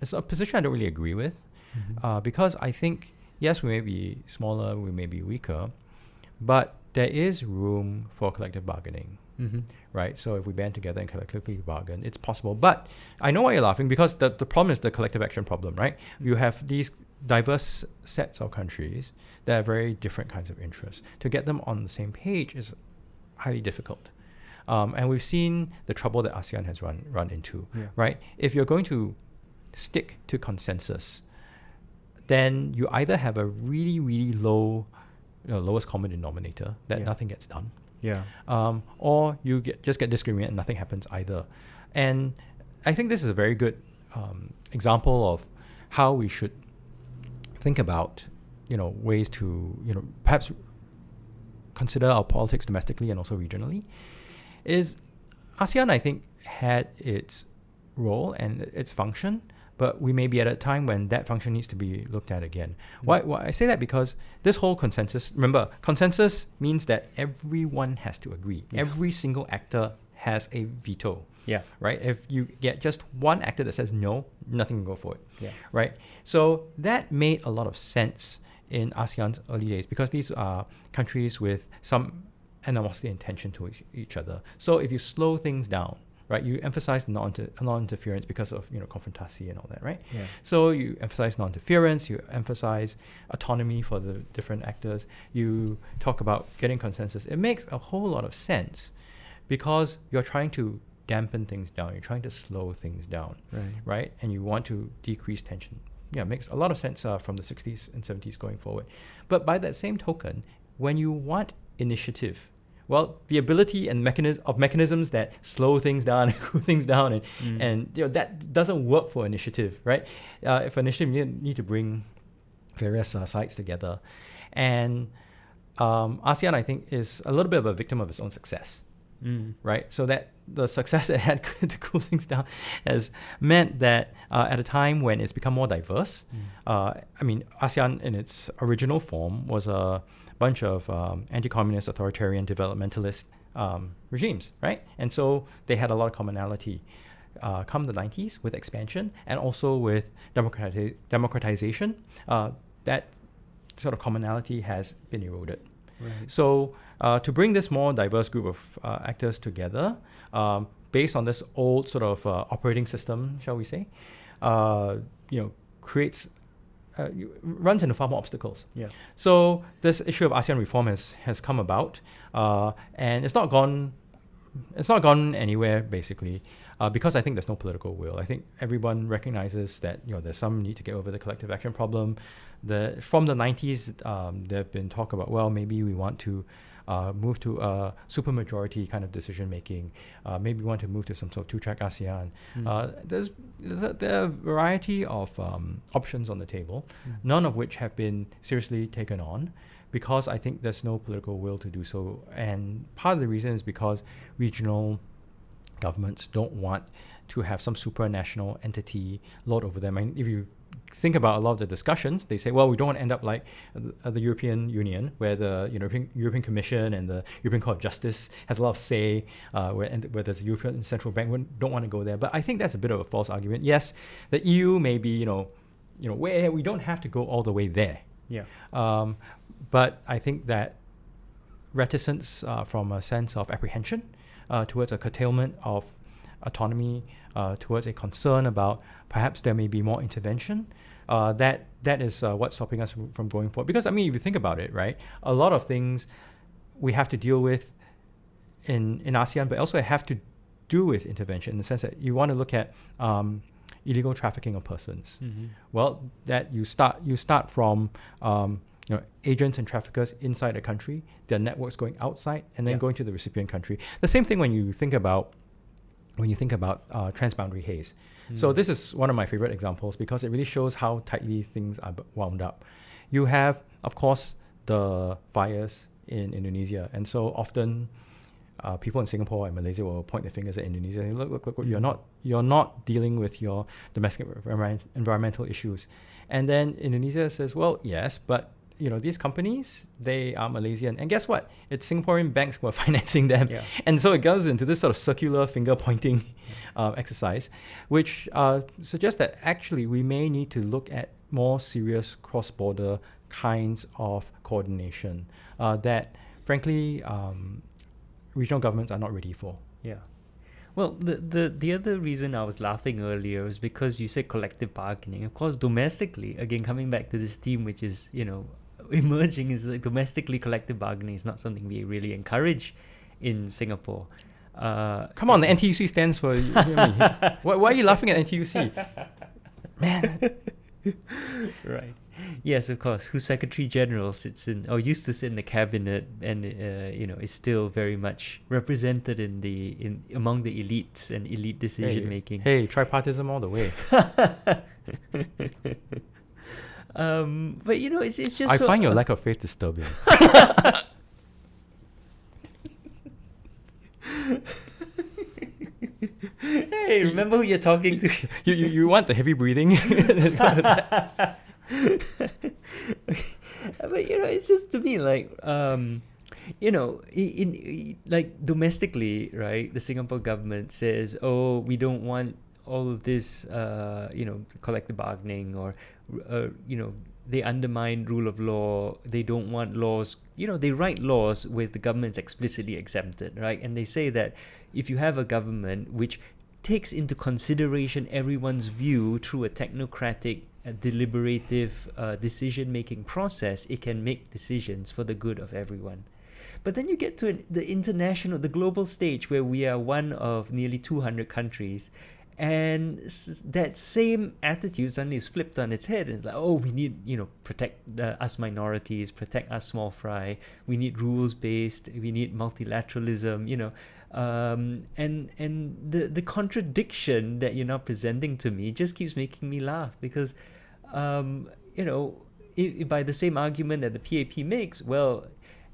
it's a position I don't really agree with, because I think, yes, we may be smaller, we may be weaker, but there is room for collective bargaining. Right? So if we band together and collectively bargain, it's possible. But I know why you're laughing, because the problem is the collective action problem, right? You have these diverse sets of countries that have very different kinds of interests. To get them on the same page is highly difficult. And we've seen the trouble that ASEAN has run into, right? If you're going to stick to consensus, then you either have a really, really low, lowest common denominator that nothing gets done. Yeah. Or you just get discriminated and nothing happens either. And I think this is a very good example of how we should think about, ways to, perhaps consider our politics domestically and also regionally. Is ASEAN, I think, had its role and its function, but we may be at a time when that function needs to be looked at again. Why I say that because this whole consensus, remember, consensus means that everyone has to agree. Yeah. Every single actor has a veto. Yeah. Right? If you get just one actor that says no, nothing can go forward. Yeah. Right? So that made a lot of sense in ASEAN's early days, because these are countries with some animosity and tension to each other. So if you slow things down, right, you emphasize non-interference because of confrontation and all that, right? Yeah. So you emphasize non-interference, you emphasize autonomy for the different actors, you talk about getting consensus. It makes a whole lot of sense because you're trying to dampen things down, you're trying to slow things down, right? And you want to decrease tension. Yeah, it makes a lot of sense from the 60s and 70s going forward. But by that same token, when you want initiative, well, the ability and mechanisms that slow things down and cool things down, and that doesn't work for initiative, right? For initiative, you need to bring various sides together, and ASEAN, I think, is a little bit of a victim of its own success, right? So that the success it had to cool things down has meant that at a time when it's become more diverse, ASEAN in its original form was a bunch of anti-communist, authoritarian, developmentalist regimes, right? And so they had a lot of commonality. Come the 90s with expansion and also with democratization, that sort of commonality has been eroded. Right. So to bring this more diverse group of actors together, based on this old sort of operating system, shall we say, creates runs into far more obstacles. Yeah. So this issue of ASEAN reform has come about, and it's not gone anywhere basically, because I think there's no political will. I think everyone recognizes that there's some need to get over the collective action problem. From the 90s, there have been talk about, well, maybe we want to move to a supermajority kind of decision making. Maybe we want to move to some sort of two-track ASEAN. There are a variety of options on the table, none of which have been seriously taken on, because I think there's no political will to do so. And part of the reason is because regional governments don't want to have some supranational entity lord over them. And if you think about a lot of the discussions, they say, well, we don't want to end up like the European Union, where the European Commission and the European Court of Justice has a lot of say, where there's a European Central Bank. We don't want to go there. But I think that's a bit of a false argument. Yes, the EU may be, where we don't have to go all the way there. Yeah. But I think that reticence from a sense of apprehension towards a curtailment of autonomy, towards a concern about perhaps there may be more intervention, that is what's stopping us from going forward. Because, if you think about it, right, a lot of things we have to deal with in ASEAN, but also have to do with intervention, in the sense that you want to look at illegal trafficking of persons. Mm-hmm. Well, that you start from agents and traffickers inside a country, their networks going outside, and then going to the recipient country. The same thing when you think about transboundary haze. So this is one of my favorite examples because it really shows how tightly things are wound up. You have, of course, the fires in Indonesia, and so often people in Singapore and Malaysia will point their fingers at Indonesia and say, look, you're not dealing with your domestic environmental issues. And then Indonesia says, well, yes, but these companies, they are Malaysian, and guess what? It's Singaporean banks who are financing them. Yeah. And so it goes into this sort of circular finger pointing exercise, which suggests that actually we may need to look at more serious cross-border kinds of coordination that, frankly, regional governments are not ready for. Yeah. Well, the other reason I was laughing earlier was because you said collective bargaining. Of course, domestically, again, coming back to this theme, which is, emerging, is like domestically collective bargaining is not something we really encourage in Singapore. Come on, the NTUC stands for... why are you laughing at NTUC? Man. Right. Yes, of course. Whose Secretary General sits in, or used to sit in the cabinet, and is still very much represented among the elites and elite decision making. Hey, tripartism all the way. But it's just. I find your lack of faith disturbing. Hey, remember who you're talking to. You want the heavy breathing? But it's just, to me, like in like domestically, right, the Singapore government says, oh, we don't want all of this collective bargaining, or they undermine rule of law. They don't want laws, they write laws with the government's explicitly exempted, right? And they say that if you have a government which takes into consideration everyone's view through a technocratic, deliberative decision-making process, it can make decisions for the good of everyone. But then you get to the global stage, where we are one of nearly 200 countries, and that same attitude suddenly is flipped on its head, and it's like, oh, we need, protect us minorities, protect us small fry, we need rules-based, we need multilateralism, and the contradiction that you're now presenting to me just keeps making me laugh, because if by the same argument that the PAP makes, well,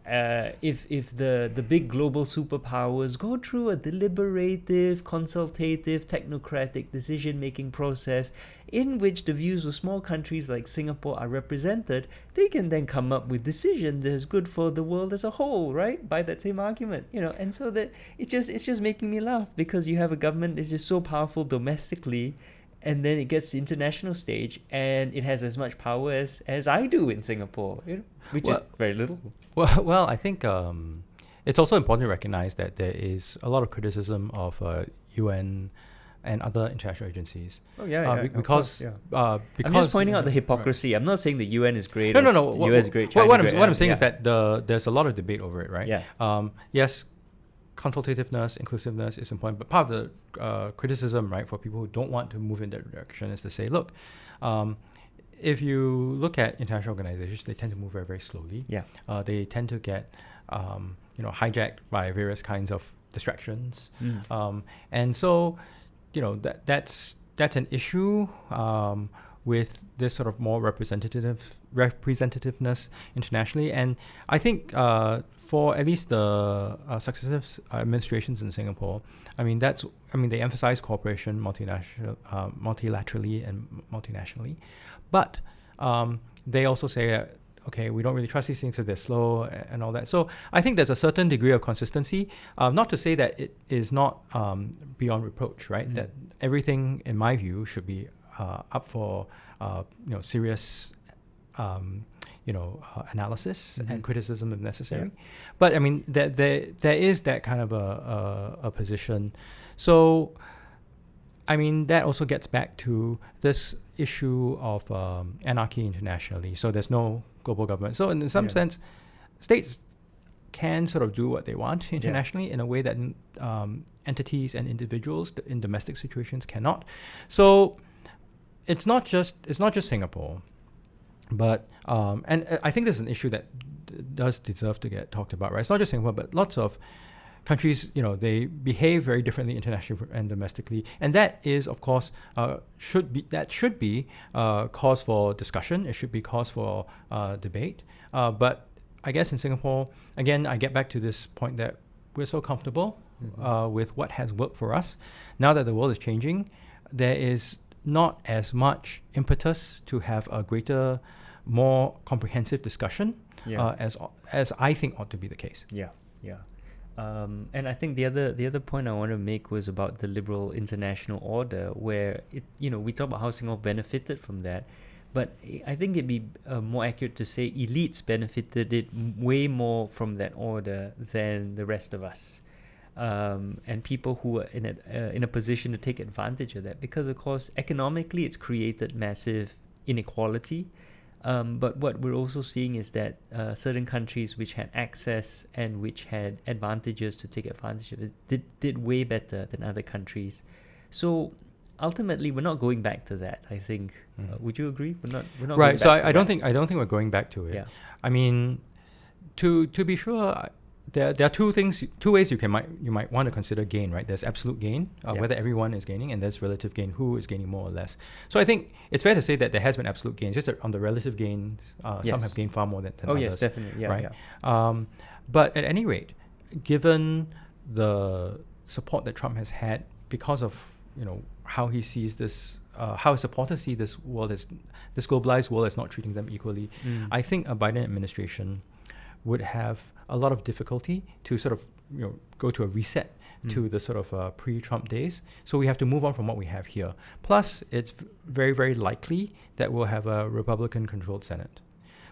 if the big global superpowers go through a deliberative, consultative, technocratic decision-making process in which the views of small countries like Singapore are represented, they can then come up with decisions that is good for the world as a whole, right? By that same argument, and so that it's just making me laugh, because you have a government that's just so powerful domestically, and then it gets to the international stage, and it has as much power as I do in Singapore, which is very little. Well, I think it's also important to recognize that there is a lot of criticism of UN and other international agencies. Oh yeah, because I'm just pointing out the hypocrisy. Right. I'm not saying the UN is great. No. The US is great. China what I'm saying is that there's a lot of debate over it, right? Yeah. Yes, consultativeness, inclusiveness is important, but part of the criticism, right, for people who don't want to move in that direction is to say, look, if you look at international organizations, they tend to move very, very slowly. Yeah. They tend to get, hijacked by various kinds of distractions. And so, that's an issue with this sort of more representativeness internationally. And I think for at least the successive administrations in Singapore, they emphasize cooperation multilaterally and multinationally, but they also say, okay, we don't really trust these things because they're slow and all that. So I think there's a certain degree of consistency, not to say that it is not beyond reproach, right? That everything, in my view, should be up for serious analysis and criticism if necessary. But I mean, there is that kind of a position. So I mean, that also gets back to this issue of anarchy internationally. So there's no global government. So in some sense, states can sort of do what they want internationally in a way that entities and individuals in domestic situations cannot. So it's not just Singapore, but and I think this is an issue that does deserve to get talked about, right? It's not just Singapore, but lots of countries, they behave very differently internationally and domestically, and that is, of course, should be cause for discussion. It should be cause for debate. But I guess in Singapore, again, I get back to this point that we're so comfortable with what has worked for us. Now that the world is changing, there is not as much impetus to have a greater, more comprehensive discussion as I think ought to be the case. And I think the other point I want to make was about the liberal international order, where we talk about how Singapore benefited from that, but I think it'd be more accurate to say elites benefited it way more from that order than the rest of us, and people who are in a position to take advantage of that, because of course economically it's created massive inequality. But what we're also seeing is that certain countries which had access and which had advantages to take advantage of it did way better than other countries. So ultimately, we're not going back to that, I think. Would you agree? We're not right. Going So back I don't think we're going back to it. Yeah. I mean, to be sure, there are two ways you might want to consider gain, right? There's absolute gain, whether everyone is gaining, and there's relative gain, who is gaining more or less. So I think it's fair to say that there has been absolute gains, just that on the relative gains, some have gained far more than others. Yes, definitely. Right? But at any rate, given the support that Trump has had because of how he sees this, how his supporters see this globalized world as not treating them equally, I think a Biden administration would have a lot of difficulty to sort of go to a reset to the sort of pre-Trump days. So we have to move on from what we have here. Plus, it's very, very likely that we'll have a Republican-controlled Senate,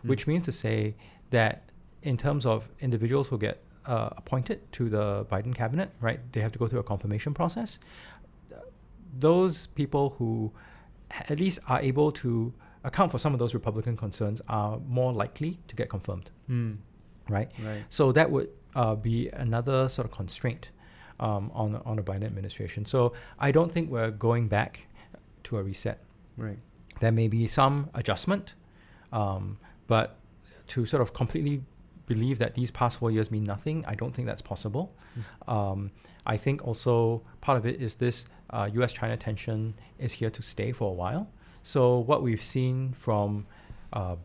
which means to say that in terms of individuals who get appointed to the Biden cabinet, right, they have to go through a confirmation process. Those people who at least are able to account for some of those Republican concerns are more likely to get confirmed. Right? So that would be another sort of constraint on a Biden administration. So I don't think we're going back to a reset. Right. There may be some adjustment, but to sort of completely believe that these past 4 years mean nothing, I don't think that's possible. I think also part of it is this US-China tension is here to stay for a while. So what we've seen from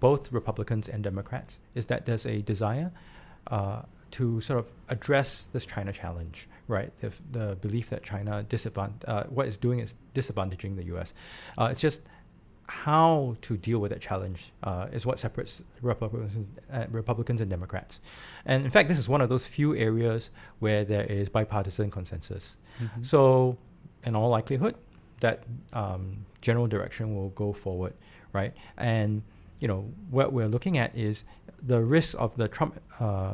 both Republicans and Democrats is that there's a desire to sort of address this China challenge, right? If the belief that China what it's doing is disadvantaging the US. It's just how to deal with that challenge is what separates Republicans and Democrats. And in fact, this is one of those few areas where there is bipartisan consensus. So in all likelihood, that general direction will go forward, right? And what we're looking at is the risk of the Trump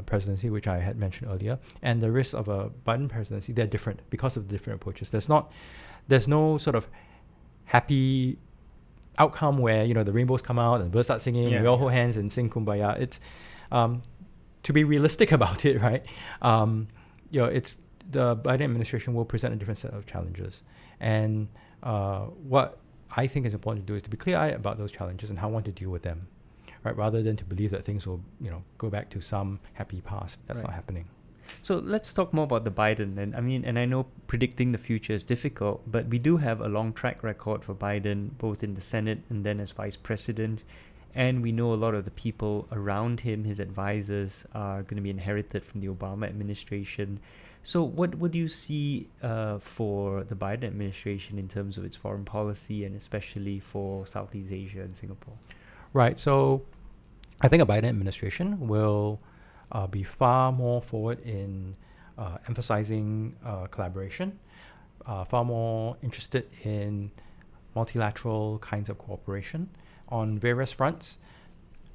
presidency, which I had mentioned earlier, and the risk of a Biden presidency. They're different because of the different approaches. There's no sort of happy outcome where the rainbows come out and birds start singing and we all hold hands and sing Kumbaya. It's to be realistic about it, right? It's the Biden administration will present a different set of challenges, and what I think is important to do is to be clear-eyed about those challenges and how one to deal with them, right? Rather than to believe that things will, go back to some happy past. That's not happening. So let's talk more about the Biden. And I know predicting the future is difficult, but we do have a long track record for Biden, both in the Senate and then as vice president. And we know a lot of the people around him, his advisors, are going to be inherited from the Obama administration. So what would you see for the Biden administration in terms of its foreign policy, and especially for Southeast Asia and Singapore? Right. So I think a Biden administration will be far more forward in emphasizing collaboration, far more interested in multilateral kinds of cooperation on various fronts,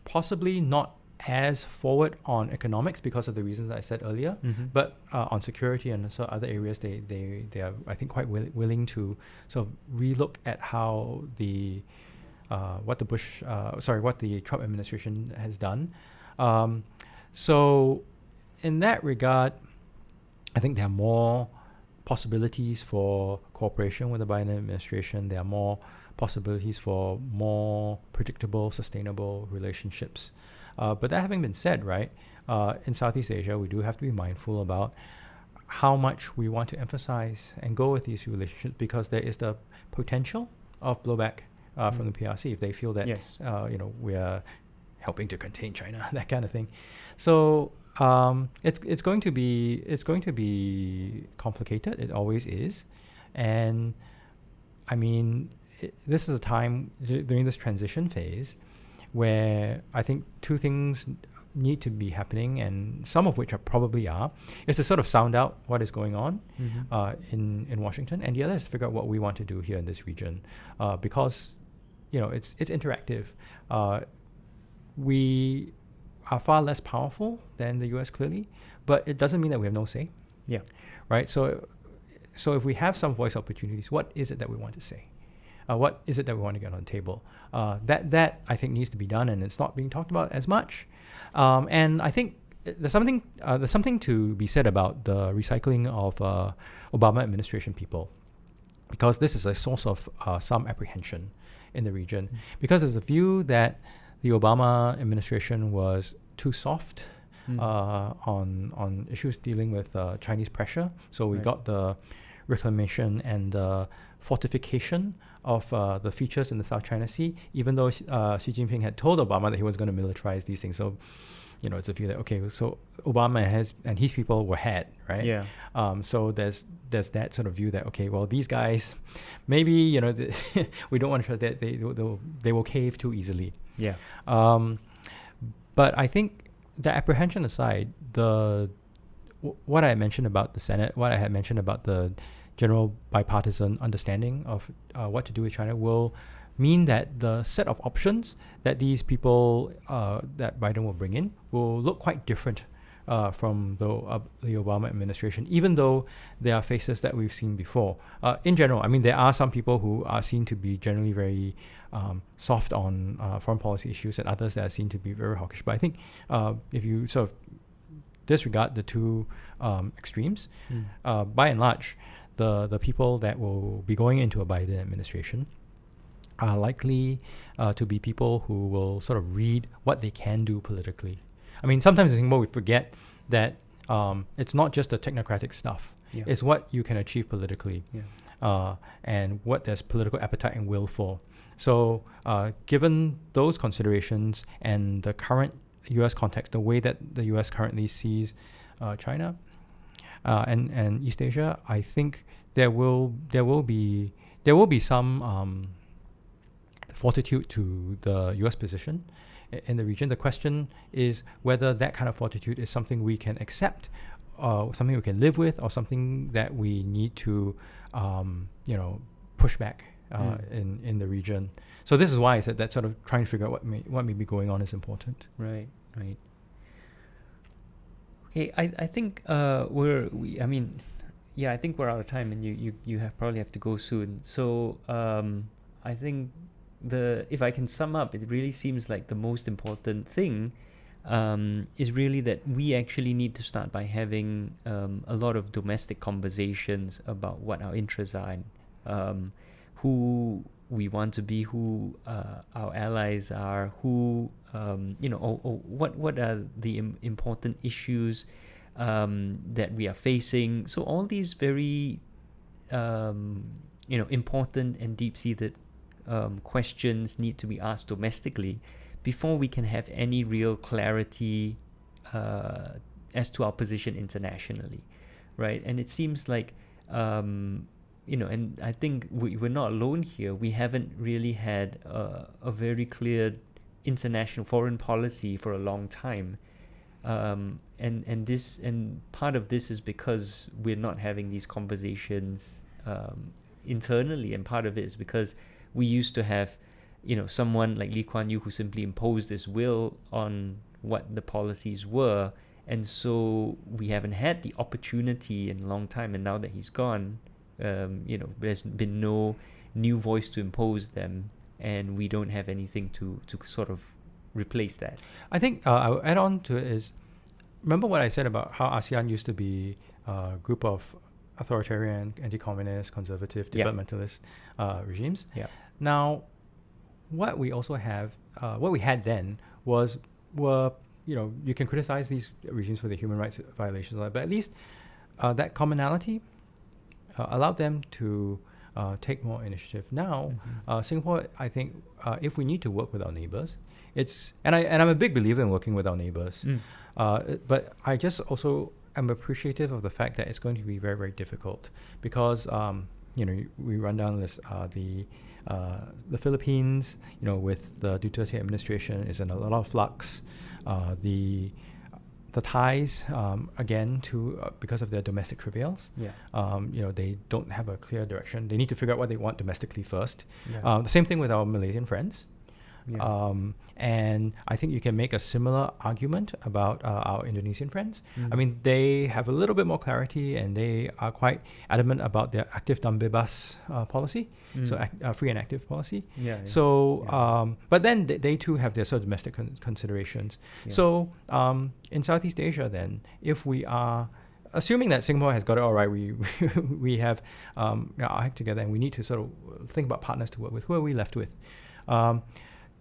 possibly not as forward on economics because of the reasons that I said earlier, but on security and so other areas, they are, I think, quite willing to sort of relook at how what the Trump administration has done. So in that regard, I think there are more possibilities for cooperation with the Biden administration. There are more possibilities for more predictable, sustainable relationships. But that having been said, right, in Southeast Asia, we do have to be mindful about how much we want to emphasize and go with these relationships, because there is the potential of blowback from the PRC if they feel that we are helping to contain China, that kind of thing. So it's going to be complicated. It always is, and I mean, this is a time during this transition phase where I think two things need to be happening, and some of which probably are, is to sort of sound out what is going on in Washington, and the other is to figure out what we want to do here in this region, because it's interactive. We are far less powerful than the US, clearly, but it doesn't mean that we have no say. Yeah. Right. So if we have some voice opportunities, what is it that we want to say? What is it that we want to get on the table? That I think needs to be done, and it's not being talked about as much. And I think there's something to be said about the recycling of Obama administration people, because this is a source of some apprehension in the region, because there's a view that the Obama administration was too soft on issues dealing with Chinese pressure. So we got the reclamation and the fortification of the features in the South China Sea, even though Xi Jinping had told Obama that he was going to militarize these things. So, it's a view that, okay, so Obama and his people were had, right? Yeah. So there's that sort of view that, okay, well, these guys, maybe, we don't want to trust that they will cave too easily. Yeah. But I think the apprehension aside, what I mentioned about the Senate, what I had mentioned about the general bipartisan understanding of what to do with China will mean that the set of options that these people that Biden will bring in will look quite different from the Obama administration, even though there are faces that we've seen before. In general, I mean, there are some people who are seen to be generally very soft on foreign policy issues, and others that are seen to be very hawkish. But I think if you sort of disregard the two extremes, by and large, the people that will be going into a Biden administration are likely to be people who will sort of read what they can do politically. I mean, sometimes in Singapore we forget that it's not just the technocratic stuff. Yeah. It's what you can achieve politically, and what there's political appetite and will for. So given those considerations and the current U.S. context, the way that the U.S. currently sees China and East Asia, I think there will be some fortitude to the U.S. position in the region. The question is whether that kind of fortitude is something we can accept, something we can live with, or something that we need to, push back in the region. So this is why I said that sort of trying to figure out what may be going on is important. Right. Hey, I think I think we're out of time, and you probably have to go soon. So I think if I can sum up, it really seems like the most important thing is really that we actually need to start by having a lot of domestic conversations about what our interests are, and who we want to be, who our allies are, who what are the important issues that we are facing. So all these very important and deep-seated questions need to be asked domestically before we can have any real clarity as to our position internationally, right? And it seems like, and I think we're not alone here. We haven't really had a very clear international foreign policy for a long time. And part of this is because we're not having these conversations internally, and part of it is because we used to have, someone like Lee Kuan Yew who simply imposed his will on what the policies were, and so we haven't had the opportunity in a long time. And now that he's gone, there's been no new voice to impose them, and we don't have anything to sort of replace that. I think I'll add on to it is, remember what I said about how ASEAN used to be a group of authoritarian, anti-communist, conservative, developmentalist regimes. Yeah. Now, what we also have, what we had then were you can criticize these regimes for the human rights violations, but at least that commonality allowed them to take more initiative. Now, Singapore, I think, if we need to work with our neighbors, I'm a big believer in working with our neighbors, but I just also am appreciative of the fact that it's going to be very, very difficult because we run down this the Philippines, with the Duterte administration is in a lot of flux. The Thais, again, because of their domestic travails, they don't have a clear direction. They need to figure out what they want domestically first. The same thing with our Malaysian friends. And I think you can make a similar argument about our Indonesian friends. I mean, they have a little bit more clarity, and they are quite adamant about their active dan bebas policy, so free and active policy. But then they too have their sort of domestic considerations. So in Southeast Asia, then, if we are assuming that Singapore has got it all right, we have our act together, and we need to sort of think about partners to work with. Who are we left with?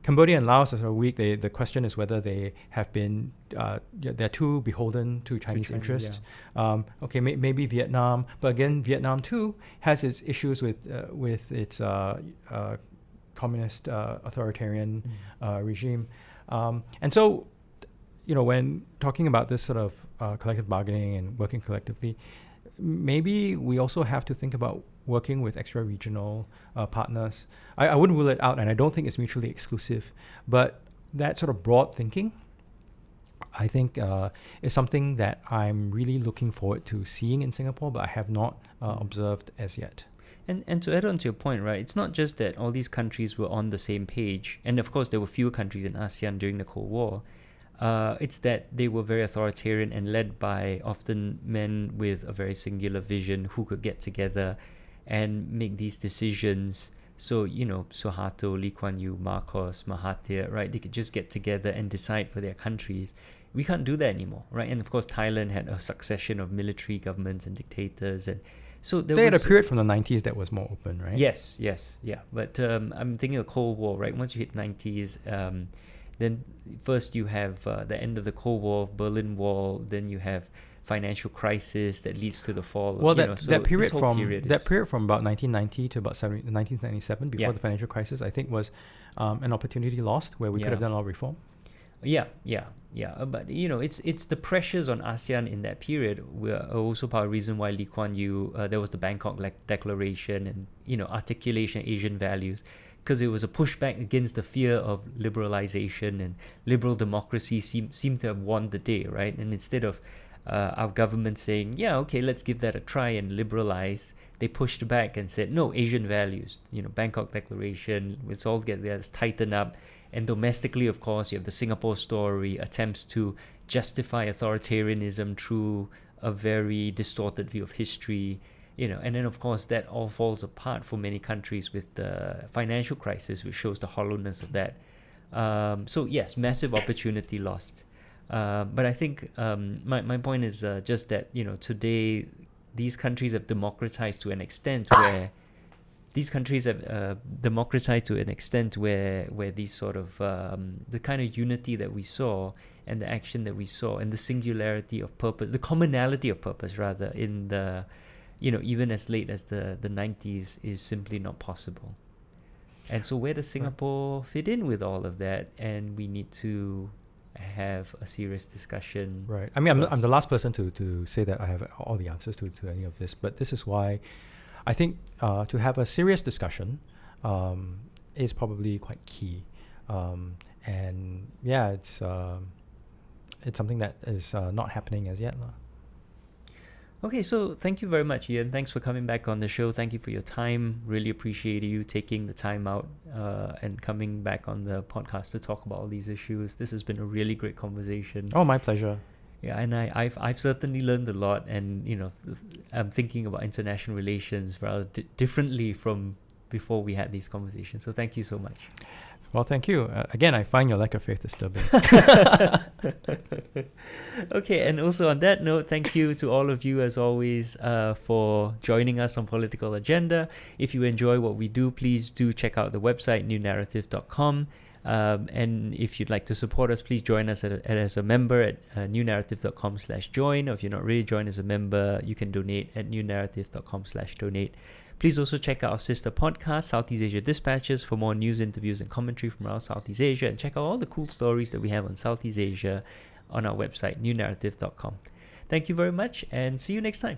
Cambodia and Laos are sort of weak. The question is whether they have been they're too beholden to Chinese interests. Maybe Vietnam, but again, Vietnam too has its issues with its communist authoritarian regime, and so when talking about this sort of collective bargaining and working collectively, maybe we also have to think about working with extra-regional partners. I wouldn't rule it out, and I don't think it's mutually exclusive, but that sort of broad thinking, I think, is something that I'm really looking forward to seeing in Singapore, but I have not observed as yet. And to add on to your point, right, it's not just that all these countries were on the same page, and of course there were fewer countries in ASEAN during the Cold War. It's that they were very authoritarian and led by often men with a very singular vision who could get together and make these decisions. So, Suharto, Lee Kuan Yew, Marcos, Mahathir, right? They could just get together and decide for their countries. We can't do that anymore, right? And of course, Thailand had a succession of military governments and dictators. And so they had a period from the 90s that was more open, right? Yes, yeah. But I'm thinking of the Cold War, right? Once you hit 90s, then first you have the end of the Cold War, Berlin Wall, then you have financial crisis that leads to the fall. Well, that period from about 1990 to about 1997, before the financial crisis, I think was an opportunity lost where we could have done a lot of reform. Yeah. But it's the pressures on ASEAN in that period were also part of the reason why Lee Kuan Yew, there was the Bangkok Declaration and articulation of Asian values, because it was a pushback against the fear of liberalization, and liberal democracy seemed to have won the day, right? And instead of our government saying, let's give that a try and liberalize, they pushed back and said, no, Asian values, Bangkok Declaration, let's all get there, let's tighten up. And domestically, of course, you have the Singapore story, attempts to justify authoritarianism through a very distorted view of history, and then, of course, that all falls apart for many countries with the financial crisis, which shows the hollowness of that. So, yes, massive opportunity lost. But I think my point is just that, today these countries have democratized to an extent where these sort of the kind of unity that we saw and the action that we saw, and the singularity of purpose, the commonality of purpose rather, in the, even as late as the 90s, is simply not possible. And so where does Singapore fit in with all of that? And we need to have a serious discussion. Right. I mean, I'm the last person to say that I have all the answers to any of this, but this is why I think to have a serious discussion is probably quite key. And yeah, it's something that is not happening as yet. Okay, so thank you very much, Ian. Thanks for coming back on the show. Thank you for your time. Really appreciate you taking the time out and coming back on the podcast to talk about all these issues. This has been a really great conversation. Oh, my pleasure. Yeah, and I've certainly learned a lot, and I'm thinking about international relations rather differently from before we had these conversations. So thank you so much. Well, thank you. Again, I find your lack of faith disturbing. Okay, and also on that note, thank you to all of you, as always, for joining us on Political Agenda. If you enjoy what we do, please do check out the website, newnarrative.com. And if you'd like to support us, please join us as a member at newnarrative.com/join. Or if you're not really joined as a member, you can donate at newnarrative.com/donate. Please also check out our sister podcast, Southeast Asia Dispatches, for more news, interviews, and commentary from around Southeast Asia. And check out all the cool stories that we have on Southeast Asia on our website, newnarrative.com. Thank you very much, and see you next time.